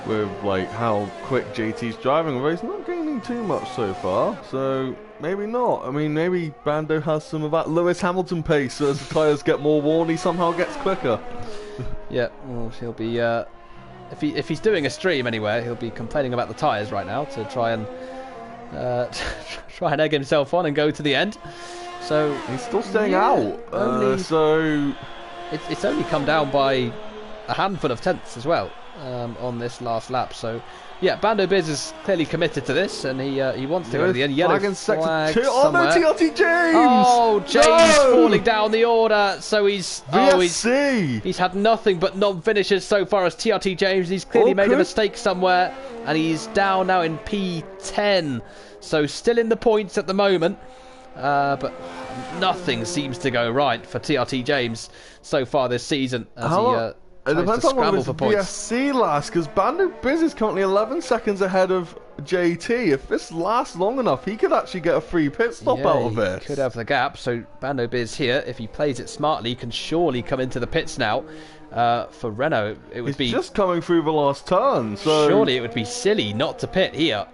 with like how quick JT's driving, although he's not gaining too much so far, so maybe not. I mean, maybe Bando has some of that Lewis Hamilton pace, so as the tyres get more worn, he somehow gets quicker. Yeah, well, he'll be if he's doing a stream anywhere, he'll be complaining about the tyres right now to try and egg himself on and go to the end. So he's still staying out. So it's only come down by a handful of tenths as well on this last lap. So yeah, Bando Biz is clearly committed to this, and he wants to go to the end. Yellow flag oh no, TRT James! Oh, James falling down the order. So he's VSC. He's had nothing but non-finishes so far as TRT James. He's clearly made a mistake somewhere, and he's down now in P10. So still in the points at the moment, but nothing seems to go right for TRT James so far this season as it depends on what for points. VSC lasts, because Bando Biz is currently 11 seconds ahead of JT. If this lasts long enough, he could actually get a free pit stop out of it. Could have the gap. So Bando Biz here, if he plays it smartly, can surely come into the pits now. For Renault, it would be just coming through the last turn. So surely it would be silly not to pit here.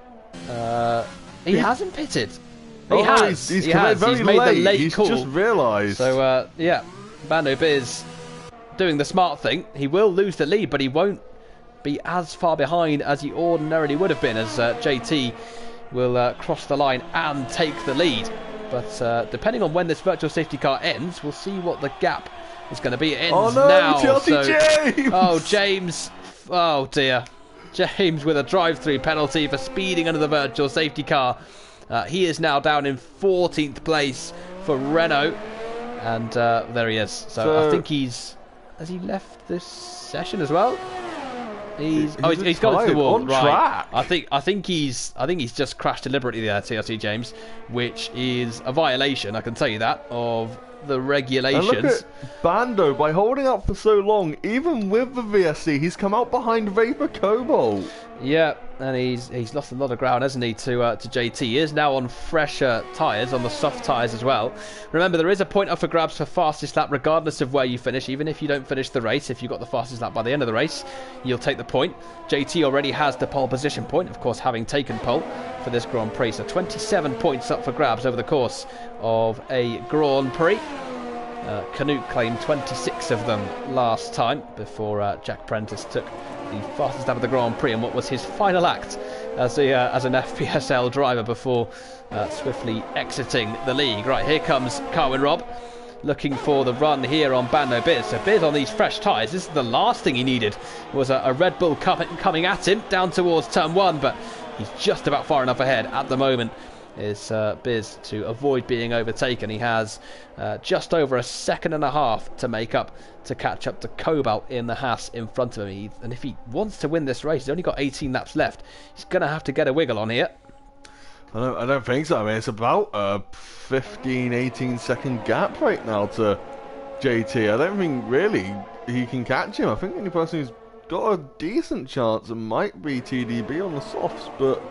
He hasn't pitted. He has. He's made the late call. He's just realised. So yeah, Bando Biz doing the smart thing. He will lose the lead, but he won't be as far behind as he ordinarily would have been, as JT will cross the line and take the lead. But depending on when this virtual safety car ends, we'll see what the gap is going to be. It ends now. James! Oh, James. Oh, dear. James with a drive-through penalty for speeding under the virtual safety car. He is now down in 14th place for Renault. And there he is. So I think has he left this session as well? He's got into the wall. On track. I think he's just crashed deliberately there, TRT James, which is a violation, I can tell you that, of the regulations. And look at Bando, by holding up for so long, even with the VSC, he's come out behind Vapor Cobalt. Yeah, and he's lost a lot of ground, hasn't he, to JT. He is now on fresher tyres, on the soft tyres as well. Remember, there is a point up for grabs for fastest lap, regardless of where you finish. Even if you don't finish the race, if you've got the fastest lap by the end of the race, you'll take the point. JT already has the pole position point, of course, having taken pole for this Grand Prix. So 27 points up for grabs over the course of a Grand Prix. Canute claimed 26 of them last time before Jack Prentice took the fastest lap of the Grand Prix and what was his final act as an FPSL driver before swiftly exiting the league. Right, here comes Carwin Robb looking for the run here on Bando Biz. So Biz on these fresh tyres, this is the last thing he needed, was a Red Bull coming at him down towards turn 1, but he's just about far enough ahead at the moment is Biz to avoid being overtaken. He has just over a second and a half to make up to catch up to Cobalt in the Haas in front of him. And if he wants to win this race, he's only got 18 laps left. He's going to have to get a wiggle on here. I don't think so. I mean, it's about a 15-18 second gap right now to JT. I don't think really he can catch him. I think the only person who's got a decent chance might be TDB on the softs, but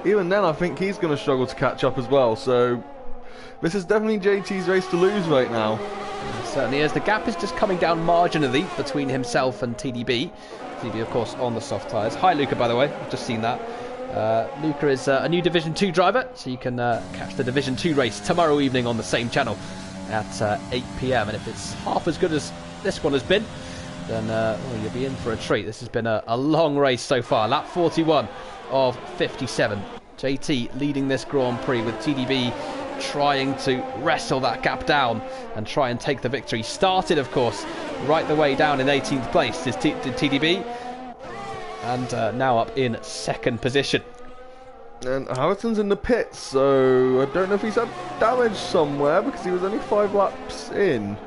even then I think he's going to struggle to catch up as well. So this is definitely JT's race to lose right now. It certainly is. The gap is just coming down marginally between himself and TDB. TDB, of course, on the soft tyres. Hi, Luca, by the way. I've just seen that. Luca is a new Division 2 driver, so you can catch the Division 2 race tomorrow evening on the same channel at 8 PM. And if it's half as good as this one has been, then well, you'll be in for a treat. This has been a long race so far. Lap 41 of 57. JT leading this Grand Prix with TDB trying to wrestle that gap down and try and take the victory. Started, of course, right the way down in 18th place is TDB, and now up in second position. And Harrison's in the pits, so I don't know if he's had damage somewhere because he was only 5 laps in.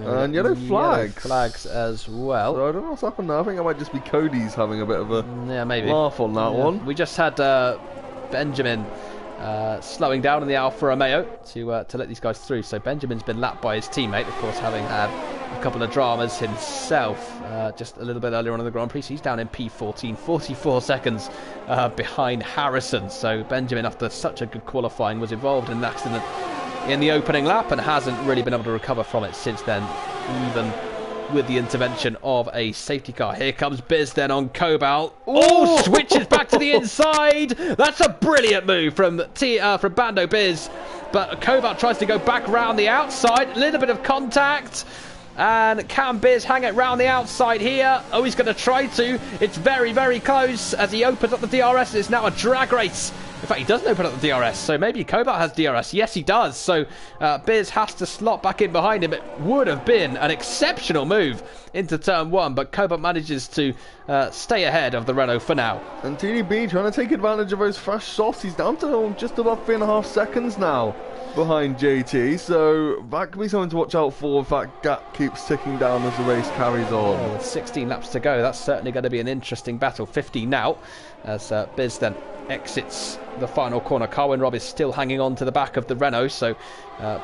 And yellow flags as well. So I don't know what's happened now. I think it might just be Cody's having a bit of a maybe laugh on that one. We just had Benjamin slowing down in the Alfa Romeo to let these guys through. So Benjamin's been lapped by his teammate, of course, having had a couple of dramas himself just a little bit earlier on in the Grand Prix. So he's down in P14, 44 seconds behind Harrison. So Benjamin, after such a good qualifying, was involved in an accident in the opening lap and hasn't really been able to recover from it since then, even with the intervention of a safety car. Here comes Biz then on Cobalt. Oh, switches back to the inside. That's a brilliant move from Bando Biz, but Cobalt tries to go back round the outside. A little bit of contact, and can Biz hang it round the outside here? Oh, he's going to try to. It's very, very close as he opens up the DRS. It's now a drag race In fact, he doesn't open up the DRS, so maybe Cobalt has DRS. Yes, he does. So Biz has to slot back in behind him. It would have been an exceptional move into turn 1, but Cobalt manages to stay ahead of the Renault for now. And TDB trying to take advantage of those fresh softs. He's down to just above 3.5 seconds now behind JT, so that could be something to watch out for if that gap keeps ticking down as the race carries on. With 16 laps to go, that's certainly going to be an interesting battle. 15 now, as Biz then exits the final corner. Carwin Robb is still hanging on to the back of the Renault, so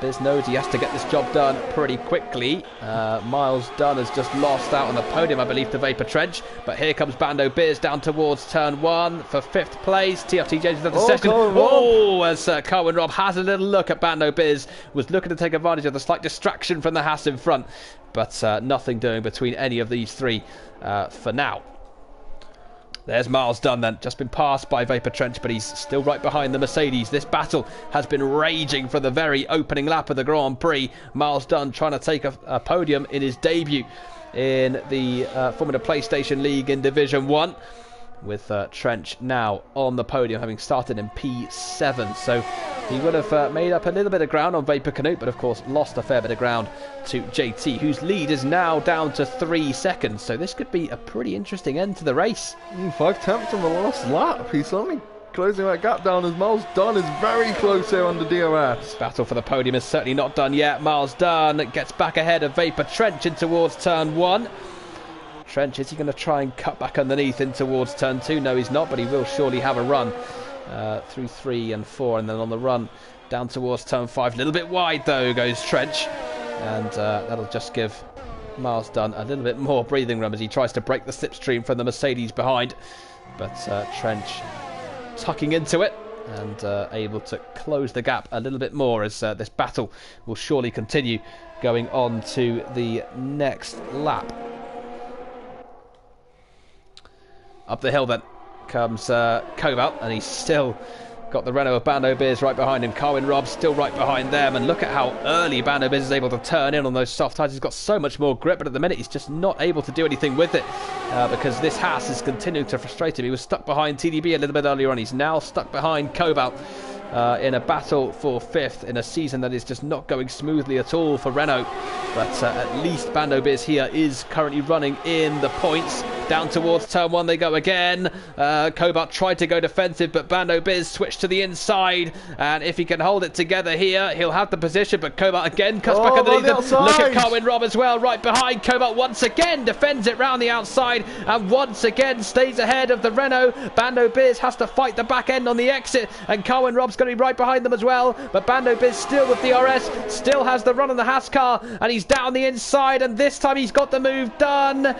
Biz knows he has to get this job done pretty quickly. Miles Dunn has just lost out on the podium, I believe, to Vapor Trench, but here comes Bando Biz down towards turn 1 for 5th place. TFTJ's another session. As Carwin Robb has a little look at Bando Biz, was looking to take advantage of the slight distraction from the Haas in front, but nothing doing between any of these three for now. There's Miles Dunn then, just been passed by Vapor Trench, but he's still right behind the Mercedes. This battle has been raging for the very opening lap of the Grand Prix. Miles Dunn trying to take a podium in his debut in the Formula PlayStation League in Division 1. With Trench now on the podium, having started in P7. So he would have made up a little bit of ground on Vapor Canute, but of course lost a fair bit of ground to JT, whose lead is now down to 3 seconds. So this could be a pretty interesting end to the race. 5/10 on the last lap. He's only closing that gap down as Miles Dunn is very close here under DRS. This battle for the podium is certainly not done yet. Miles Dunn gets back ahead of Vapor Trench in towards turn 1. Trench, is he going to try and cut back underneath in towards turn 2? No, he's not, but he will surely have a run through 3 and 4, and then on the run down towards turn 5. A little bit wide, though, goes Trench, and that'll just give Miles Dunn a little bit more breathing room as he tries to break the slipstream from the Mercedes behind. But Trench tucking into it and able to close the gap a little bit more as this battle will surely continue going on to the next lap. Up the hill then comes Cobalt, and he's still got the Renault of Bando Biz right behind him. Carwin Robb still right behind them, and look at how early Bando Biz is able to turn in on those soft tyres. He's got so much more grip, but at the minute he's just not able to do anything with it because this Haas is continuing to frustrate him. He was stuck behind TDB a little bit earlier on. He's now stuck behind Cobalt in a battle for 5th in a season that is just not going smoothly at all for Renault. But at least Bando Biz here is currently running in the points. Down towards turn 1 they go again. Cobalt tried to go defensive, but Bando Biz switched to the inside, and if he can hold it together here, he'll have the position. But Cobalt again cuts back underneath him. Look at Carwin Robb as well, right behind. Cobalt once again defends it round the outside, and once again stays ahead of the Renault. Bando Biz has to fight the back end on the exit, and Carwin Robb's going to be right behind them as well. But Bando Biz still with DRS, still has the run on the Haas car, and he's down the inside, and this time he's got the move done.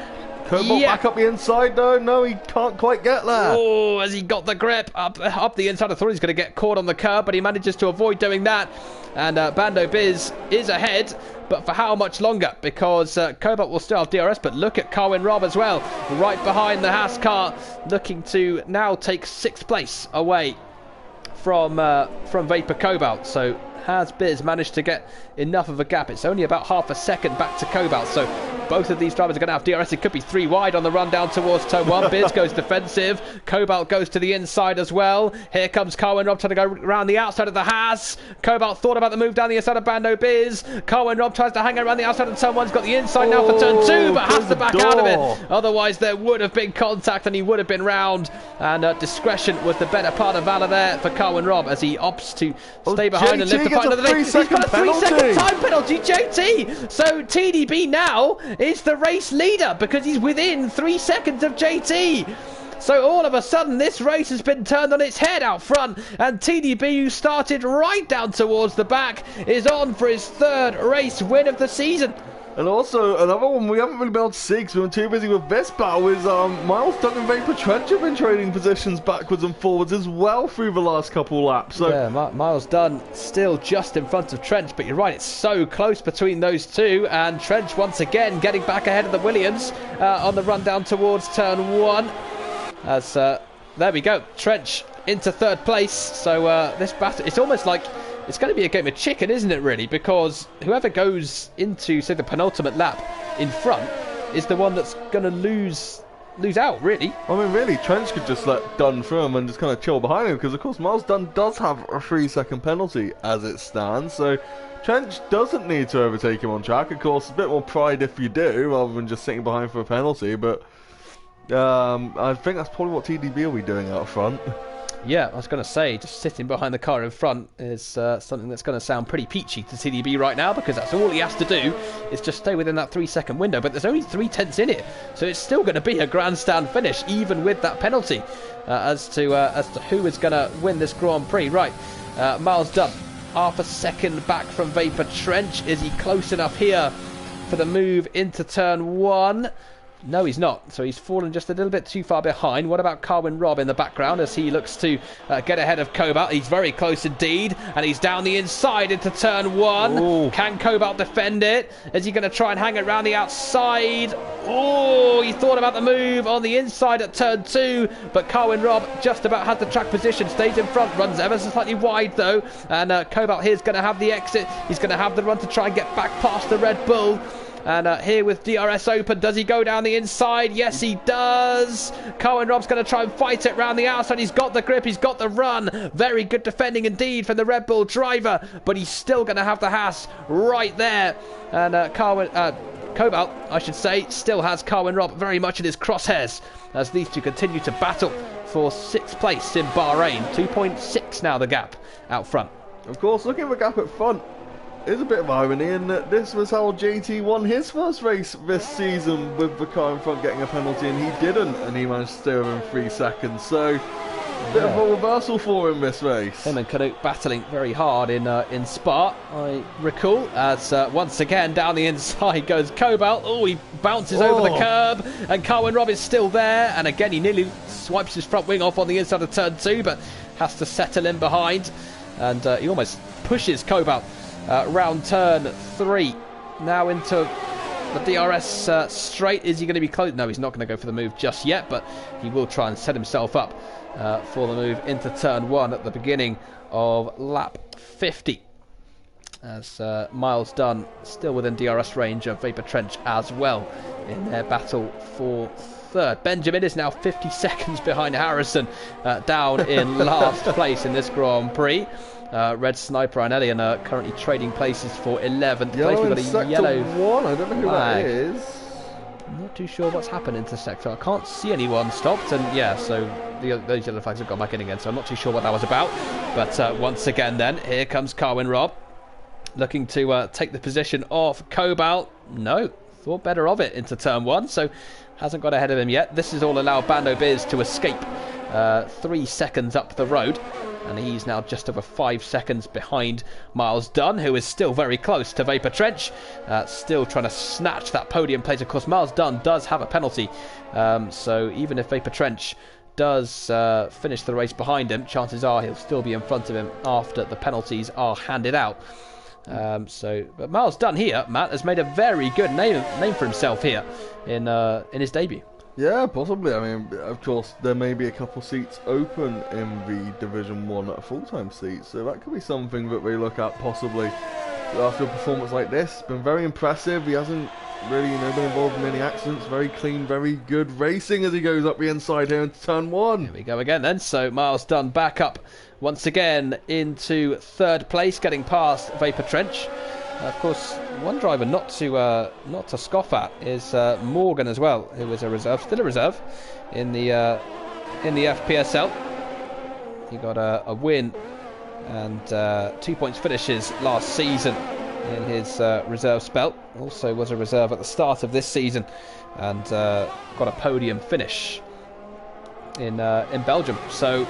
Cobalt back up the inside though. No, he can't quite get there. Oh, as he got the grip up the inside. I thought he was going to get caught on the curb, but he manages to avoid doing that. And Bando Biz is ahead, but for how much longer? Because Cobalt will still have DRS, but look at Carwin Robb as well, right behind the Haas car, looking to now take 6th place away from Vapor Cobalt. So has Biz managed to get enough of a gap? It's only about half a second back to Cobalt, so both of these drivers are going to have DRS. It could be 3 wide on the run down towards turn 1. Biz goes defensive. Cobalt goes to the inside as well. Here comes Carwin Robb trying to go around the outside of the Haas. Cobalt thought about the move down the inside of Bando Biz. Carwin Robb tries to hang around the outside of turn 1. He's got the inside now for turn 2, but has to back out of it. Otherwise there would have been contact and he would have been round. And discretion was the better part of valor there for Carwin Robb as he opts to stay behind and lift the fight. He's got a 3-second time penalty, JT. So TDB now is the race leader because he's within 3 seconds of JT. So all of a sudden this race has been turned on its head out front, and TDB, who started right down towards the back, is on for his 3rd race win of the season. And also, another one we haven't really been able to see because we were too busy with this battle is Miles Dunn and Vapor Trench have been trading positions backwards and forwards as well through the last couple laps. So yeah, Miles Dunn still just in front of Trench, but you're right, it's so close between those two, and Trench once again getting back ahead of the Williams on the run down towards turn 1. As there we go, Trench into 3rd place. So this battle, it's almost like it's going to be a game of chicken, isn't it, really? Because whoever goes into, say, the penultimate lap in front is the one that's going to lose lose out, really. I mean, really, Trench could just let Dunn through him and just kind of chill behind him, because of course Miles Dunn does have a 3-second penalty as it stands, so Trench doesn't need to overtake him on track. Of course, a bit more pride if you do, rather than just sitting behind for a penalty, but I think that's probably what TDB will be doing out front. Yeah, I was going to say, just sitting behind the car in front is something that's going to sound pretty peachy to TDB right now, because that's all he has to do is just stay within that 3-second window. But there's only 3/10 in it, so it's still going to be a grandstand finish, even with that penalty, as to who is going to win this Grand Prix. Right, Miles Dunn, half a second back from Vapor Trench. Is he close enough here for the move into turn 1? No, he's not. So he's fallen just a little bit too far behind. What about Carwin Robb in the background as he looks to get ahead of Cobalt? He's very close indeed, and he's down the inside into turn 1. Ooh. Can Cobalt defend it? Is he going to try and hang it around the outside? Oh, he thought about the move on the inside at turn 2, but Carwin Robb just about has the track position, stays in front, runs ever so slightly wide though, and Cobalt here is going to have the exit. He's going to have the run to try and get back past the Red Bull. And here with DRS open, does he go down the inside? Yes, he does. Carwin Robb's going to try and fight it round the outside. He's got the grip, he's got the run. Very good defending indeed from the Red Bull driver, but he's still going to have the Haas right there. And Cobalt, I should say, still has Carwin Robb very much in his crosshairs as these two continue to battle for 6th place in Bahrain. 2.6 now the gap out front. Of course, looking at the gap at front, is a bit of irony in that this was how JT won his first race this season, with the car in front getting a penalty and he didn't, and he managed to stay within 3 seconds. So a bit of a reversal for him this race. Him and Canuck battling very hard in Spa, I recall, as once again down the inside goes Cobalt. Oh, he bounces over the curb, and Carwin Robb is still there, and again he nearly swipes his front wing off on the inside of turn 2, but has to settle in behind, and he almost pushes Cobalt round turn 3. Now into the DRS straight. Is he going to be close? No, he's not going to go for the move just yet, but he will try and set himself up for the move into turn 1 at the beginning of lap 50. As Miles Dunn still within DRS range of Vapor Trench as well in their battle for 3rd. Benjamin is now 50 seconds behind Harrison, down in last place in this Grand Prix. Red Sniper and Elian are currently trading places for 11th place. We've got a yellow 1. I don't know who that is. I'm not too sure what's happened into sector. I can't see anyone stopped, and yeah, so those yellow flags have gone back in again, so I'm not too sure what that was about. But once again then, here comes Carwin Robb, looking to take the position of Cobalt. No, thought better of it into turn 1, so hasn't got ahead of him yet. This has all allowed Bando Biz to escape 3 seconds up the road, and he's now just over 5 seconds behind Miles Dunn, who is still very close to Vapor Trench, still trying to snatch that podium place. Of course, Miles Dunn does have a penalty, so even if Vapor Trench does finish the race behind him, chances are he'll still be in front of him after the penalties are handed out. But Miles Dunn here, Matt, has made a very good name for himself here in his debut. Yeah, possibly. I mean, of course, there may be a couple seats open in the Division 1 full-time seats, so that could be something that we look at possibly after a performance like this. Been very impressive. He hasn't really, been involved in any accidents. Very clean, very good racing as he goes up the inside here into turn 1. Here we go again then. So Miles Dunn back up once again into 3rd place, getting past Vapor Trench. Of course, one driver not to scoff at is Morgan as well, who is still a reserve in the FPSL. He got a win and 2 points finishes last season in his reserve spell. Also was a reserve at the start of this season and got a podium finish in Belgium. So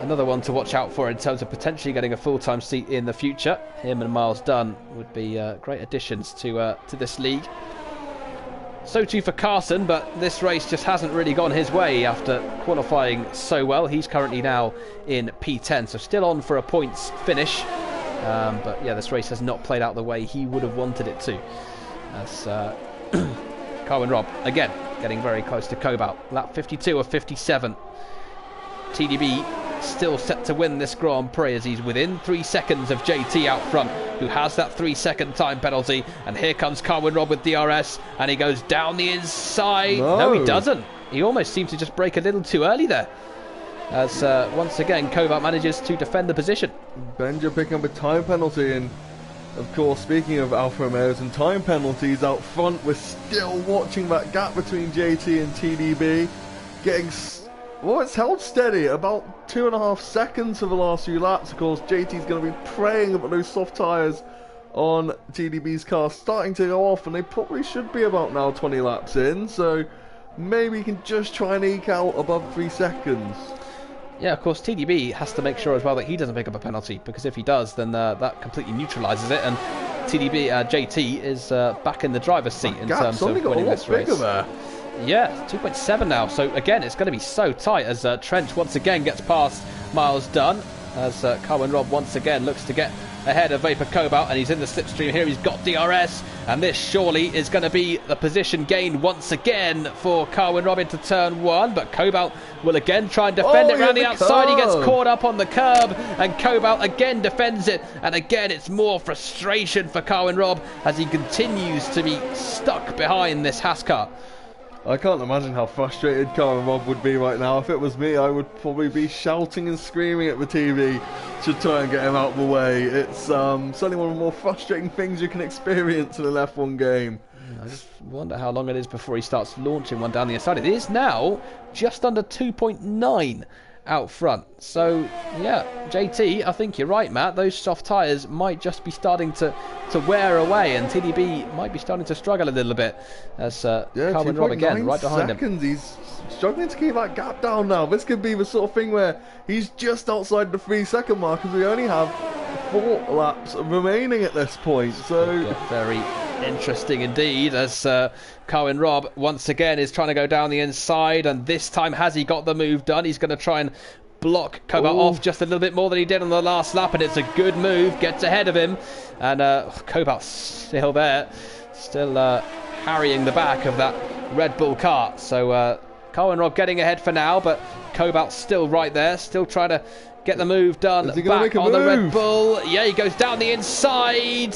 another one to watch out for in terms of potentially getting a full-time seat in the future. Him and Miles Dunn would be great additions to this league. So too for Carson, but this race just hasn't really gone his way after qualifying so well. He's currently now in P10, so still on for a points finish. But yeah, this race has not played out the way he would have wanted it to. As Carwin Robb, again, getting very close to Cobalt. Lap 52 of 57. TDB still set to win this Grand Prix as he's within 3 seconds of JT out front, who has that 3-second time penalty. And here comes Carwin Robb with DRS, and he goes down the inside. No, he doesn't. he almost seemed to just break a little too early there. As once again, Kovac manages to defend the position. Benja picking up a time penalty, and of course, speaking of Alfa Romeos and time penalties out front, we're still watching that gap between JT and TDB getting, well, it's held steady at about 2.5 seconds for the last few laps. Of course, JT's going to be praying about those soft tyres on TDB's car starting to go off, and they probably should be about now 20 laps in, so maybe he can just try and eke out above 3 seconds. Yeah, of course, TDB has to make sure as well that he doesn't pick up a penalty, because if he does, then that completely neutralises it, and JT is back in the driver's seat in terms of winning this race. There. Yeah, 2.7 now, so again, it's going to be so tight as Trench once again gets past Miles Dunn, as Carwin Robb once again looks to get ahead of Vapor Cobalt, and he's in the slipstream here. He's got DRS, and this surely is going to be the position gained once again for Carwin Robb into turn 1, but Cobalt will again try and defend it around the outside. He gets caught up on the curb, and Cobalt again defends it, and again it's more frustration for Carwin Robb as he continues to be stuck behind this Haas car. I can't imagine how frustrated Carwin Robb would be right now. If it was me, I would probably be shouting and screaming at the TV to try and get him out of the way. It's certainly one of the more frustrating things you can experience in an F1 game. I just wonder how long it is before he starts launching one down the inside. It is now just under 2.9 out front. So, yeah, JT, I think you're right, Matt. Those soft tyres might just be starting to wear away, and TDB might be starting to struggle a little bit as Carwin Robb again right behind him. He's struggling to keep that gap down now. This could be the sort of thing where he's just outside the 3-second mark, because we only have 4 laps remaining at this point. So very interesting indeed, as Carwin Robb once again is trying to go down the inside, and this time has he got the move done. He's going to try and block Cobalt off just a little bit more than he did on the last lap, and it's a good move, gets ahead of him, and Cobalt's still there, still harrying the back of that Red Bull car. So Carwin Robb getting ahead for now, but Cobalt's still right there, still trying to get the move done back on the Red Bull. Yeah, he goes down the inside.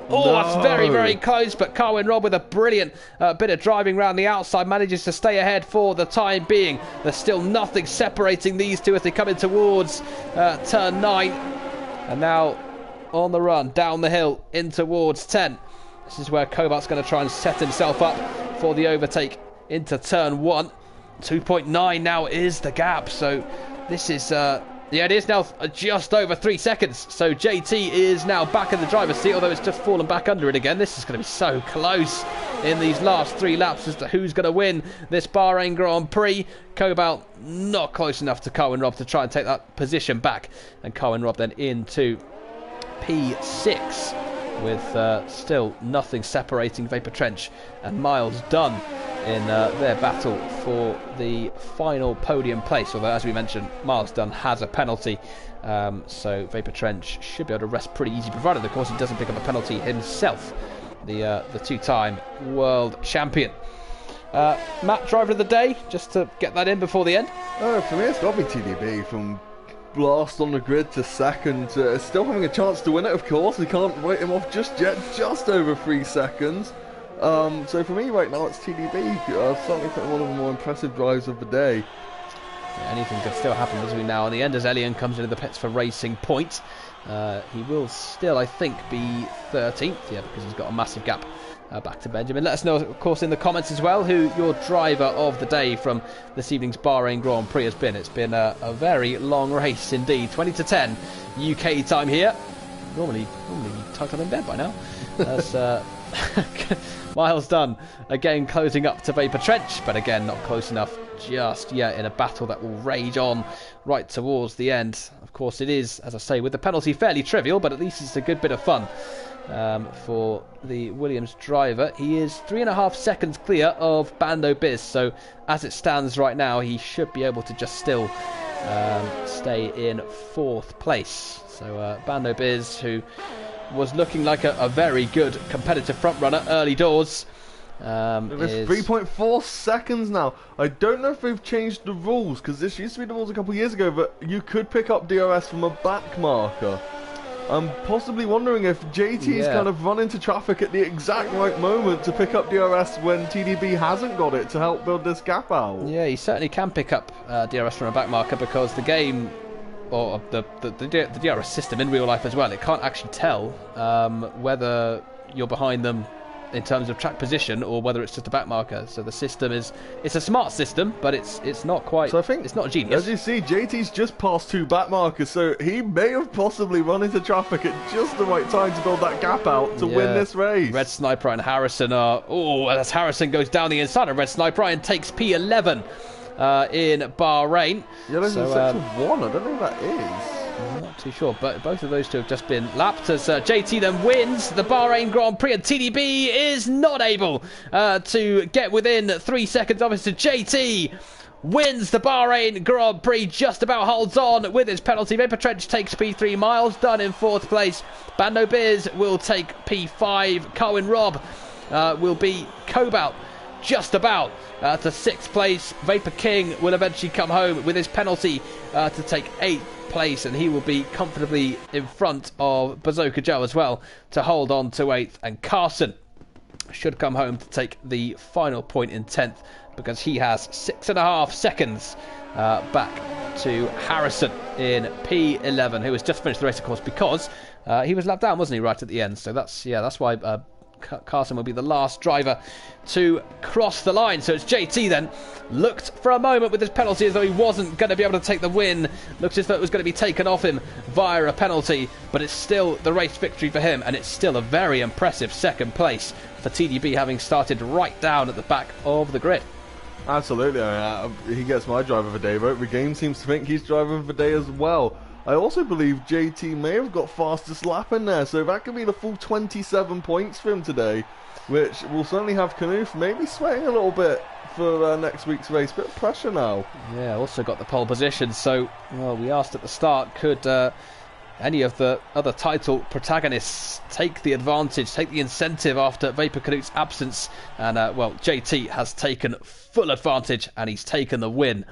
Oh, that's very, very close, but Carwin Robb with a brilliant bit of driving around the outside manages to stay ahead for the time being. There's still nothing separating these two as they come in towards turn 9. And now on the run, down the hill, in towards 10. This is where Cobalt's going to try and set himself up for the overtake into turn 1. 2.9 now is the gap, so this is... yeah, it is now just over 3 seconds. So JT is now back in the driver's seat, although it's just fallen back under it again. This is going to be so close in these last 3 laps as to who's going to win this Bahrain Grand Prix. Cobalt not close enough to Carwin Robb to try and take that position back. And Carwin Robb then into P6 with still nothing separating Vapor Trench and Miles Dunn in their battle for the final podium place, although as we mentioned, Miles Dunn has a penalty, so Vapor Trench should be able to rest pretty easy, provided of course he doesn't pick up a penalty himself, the 2-time world champion. Matt, driver of the day, just to get that in before the end. For me it's got to be TDB, from last on the grid to second, still having a chance to win it. Of course, we can't write him off just yet, just over 3 seconds. So for me right now it's TDB, certainly one of the more impressive drives of the day. Yeah, anything could still happen between now and the end as Elian comes into the pits for Racing Point. He will still, I think, be 13th, yeah, because he's got a massive gap back to Benjamin. Let us know, of course, in the comments as well who your driver of the day from this evening's Bahrain Grand Prix has been. It's been a very long race indeed. 20 to 10 UK time here. Normally tucked up in bed by now. That's Miles Dunn again closing up to Vapor Trench, but again not close enough just yet in a battle that will rage on right towards the end. Of course it is, as I say, with the penalty fairly trivial, but at least it's a good bit of fun for the Williams driver. He is 3.5 seconds clear of Bando Biz, so as it stands right now he should be able to just still stay in 4th place. So Bando Biz, who was looking like a very good competitive front runner early doors. It's 3.4 seconds now. I don't know if they've changed the rules, because this used to be the rules a couple of years ago, but you could pick up DRS from a back marker. I'm possibly wondering if JT's kind of run into traffic at the exact right moment to pick up DRS when TDB hasn't got it to help build this gap out. Yeah, he certainly can pick up DRS from a back marker, because the game, or the DRS system in real life as well, it can't actually tell whether you're behind them in terms of track position or whether it's just a back marker. So the system it's a smart system, but it's not quite, so I think it's not genius. As you see, JT's just passed 2 back markers, so he may have possibly run into traffic at just the right time to build that gap out to win this race. Red Sniper and Harrison are, as Harrison goes down the inside of Red Sniper and takes P11 in Bahrain. Yellow section 1, I don't know who that is. I'm not too sure, but both of those two have just been lapped as JT then wins the Bahrain Grand Prix, and TDB is not able to get within 3 seconds of it. So JT wins the Bahrain Grand Prix, just about holds on with his penalty. Vapor Trench takes P3, Miles Dunn in 4th place. Bando Biz will take P5, Carwin Robb will be Cobalt just about to 6th place. Vapor King will eventually come home with his penalty to take 8th place, and he will be comfortably in front of Bazooka Joe as well to hold on to 8th, and Carson should come home to take the final point in 10th, because he has 6.5 seconds back to Harrison in P11, who has just finished the race, of course, because he was lapped down, wasn't he, right at the end. So that's why Carson will be the last driver to cross the line. So it's JT then. Looked for a moment with his penalty as though he wasn't going to be able to take the win. Looked as though it was going to be taken off him via a penalty, but it's still the race victory for him, and it's still a very impressive 2nd place for TDB, having started right down at the back of the grid. Absolutely. He gets my driver of the day vote. The game seems to think he's driver of the day as well. I also believe JT may have got fastest lap in there, so that could be the full 27 points for him today, which will certainly have Knuth maybe sweating a little bit for next week's race. Bit of pressure now. Yeah, also got the pole position. So, well, we asked at the start, could any of the other title protagonists take the advantage, take the incentive after Vapor Knut's absence? And, well, JT has taken full advantage, and he's taken the win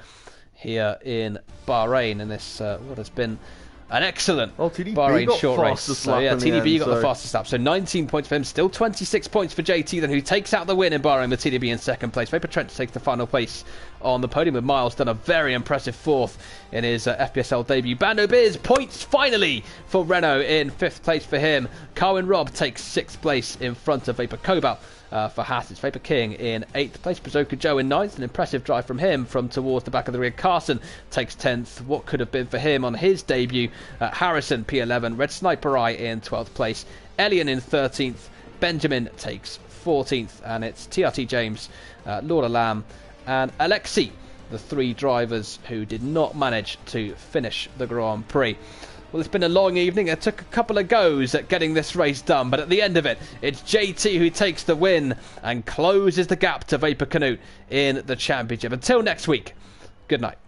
here in Bahrain in this what has been an excellent Bahrain short race. So yeah, TDB got the fastest lap. So 19 points for him, still 26 points for JT then, who takes out the win in Bahrain with TDB in 2nd place. Vapor Trench takes the final place on the podium with Miles done a very impressive 4th in his FPSL debut. Bando Biz points finally for Renault in 5th place for him. Carwin Robb takes 6th place in front of Vapor Cobalt. For Haas, it's Vapor King in 8th place. Bazooka Joe in 9th. An impressive drive from him from towards the back of the grid. Carson takes 10th. What could have been for him on his debut. Harrison P11. Red Sniper Eye in 12th place. Elian in 13th. Benjamin takes 14th. And it's TRT James, Laura Lamb, and Alexi, the 3 drivers who did not manage to finish the Grand Prix. Well, it's been a long evening. It took a couple of goes at getting this race done, but at the end of it, it's JT who takes the win and closes the gap to Vapor Knut in the championship. Until next week, good night.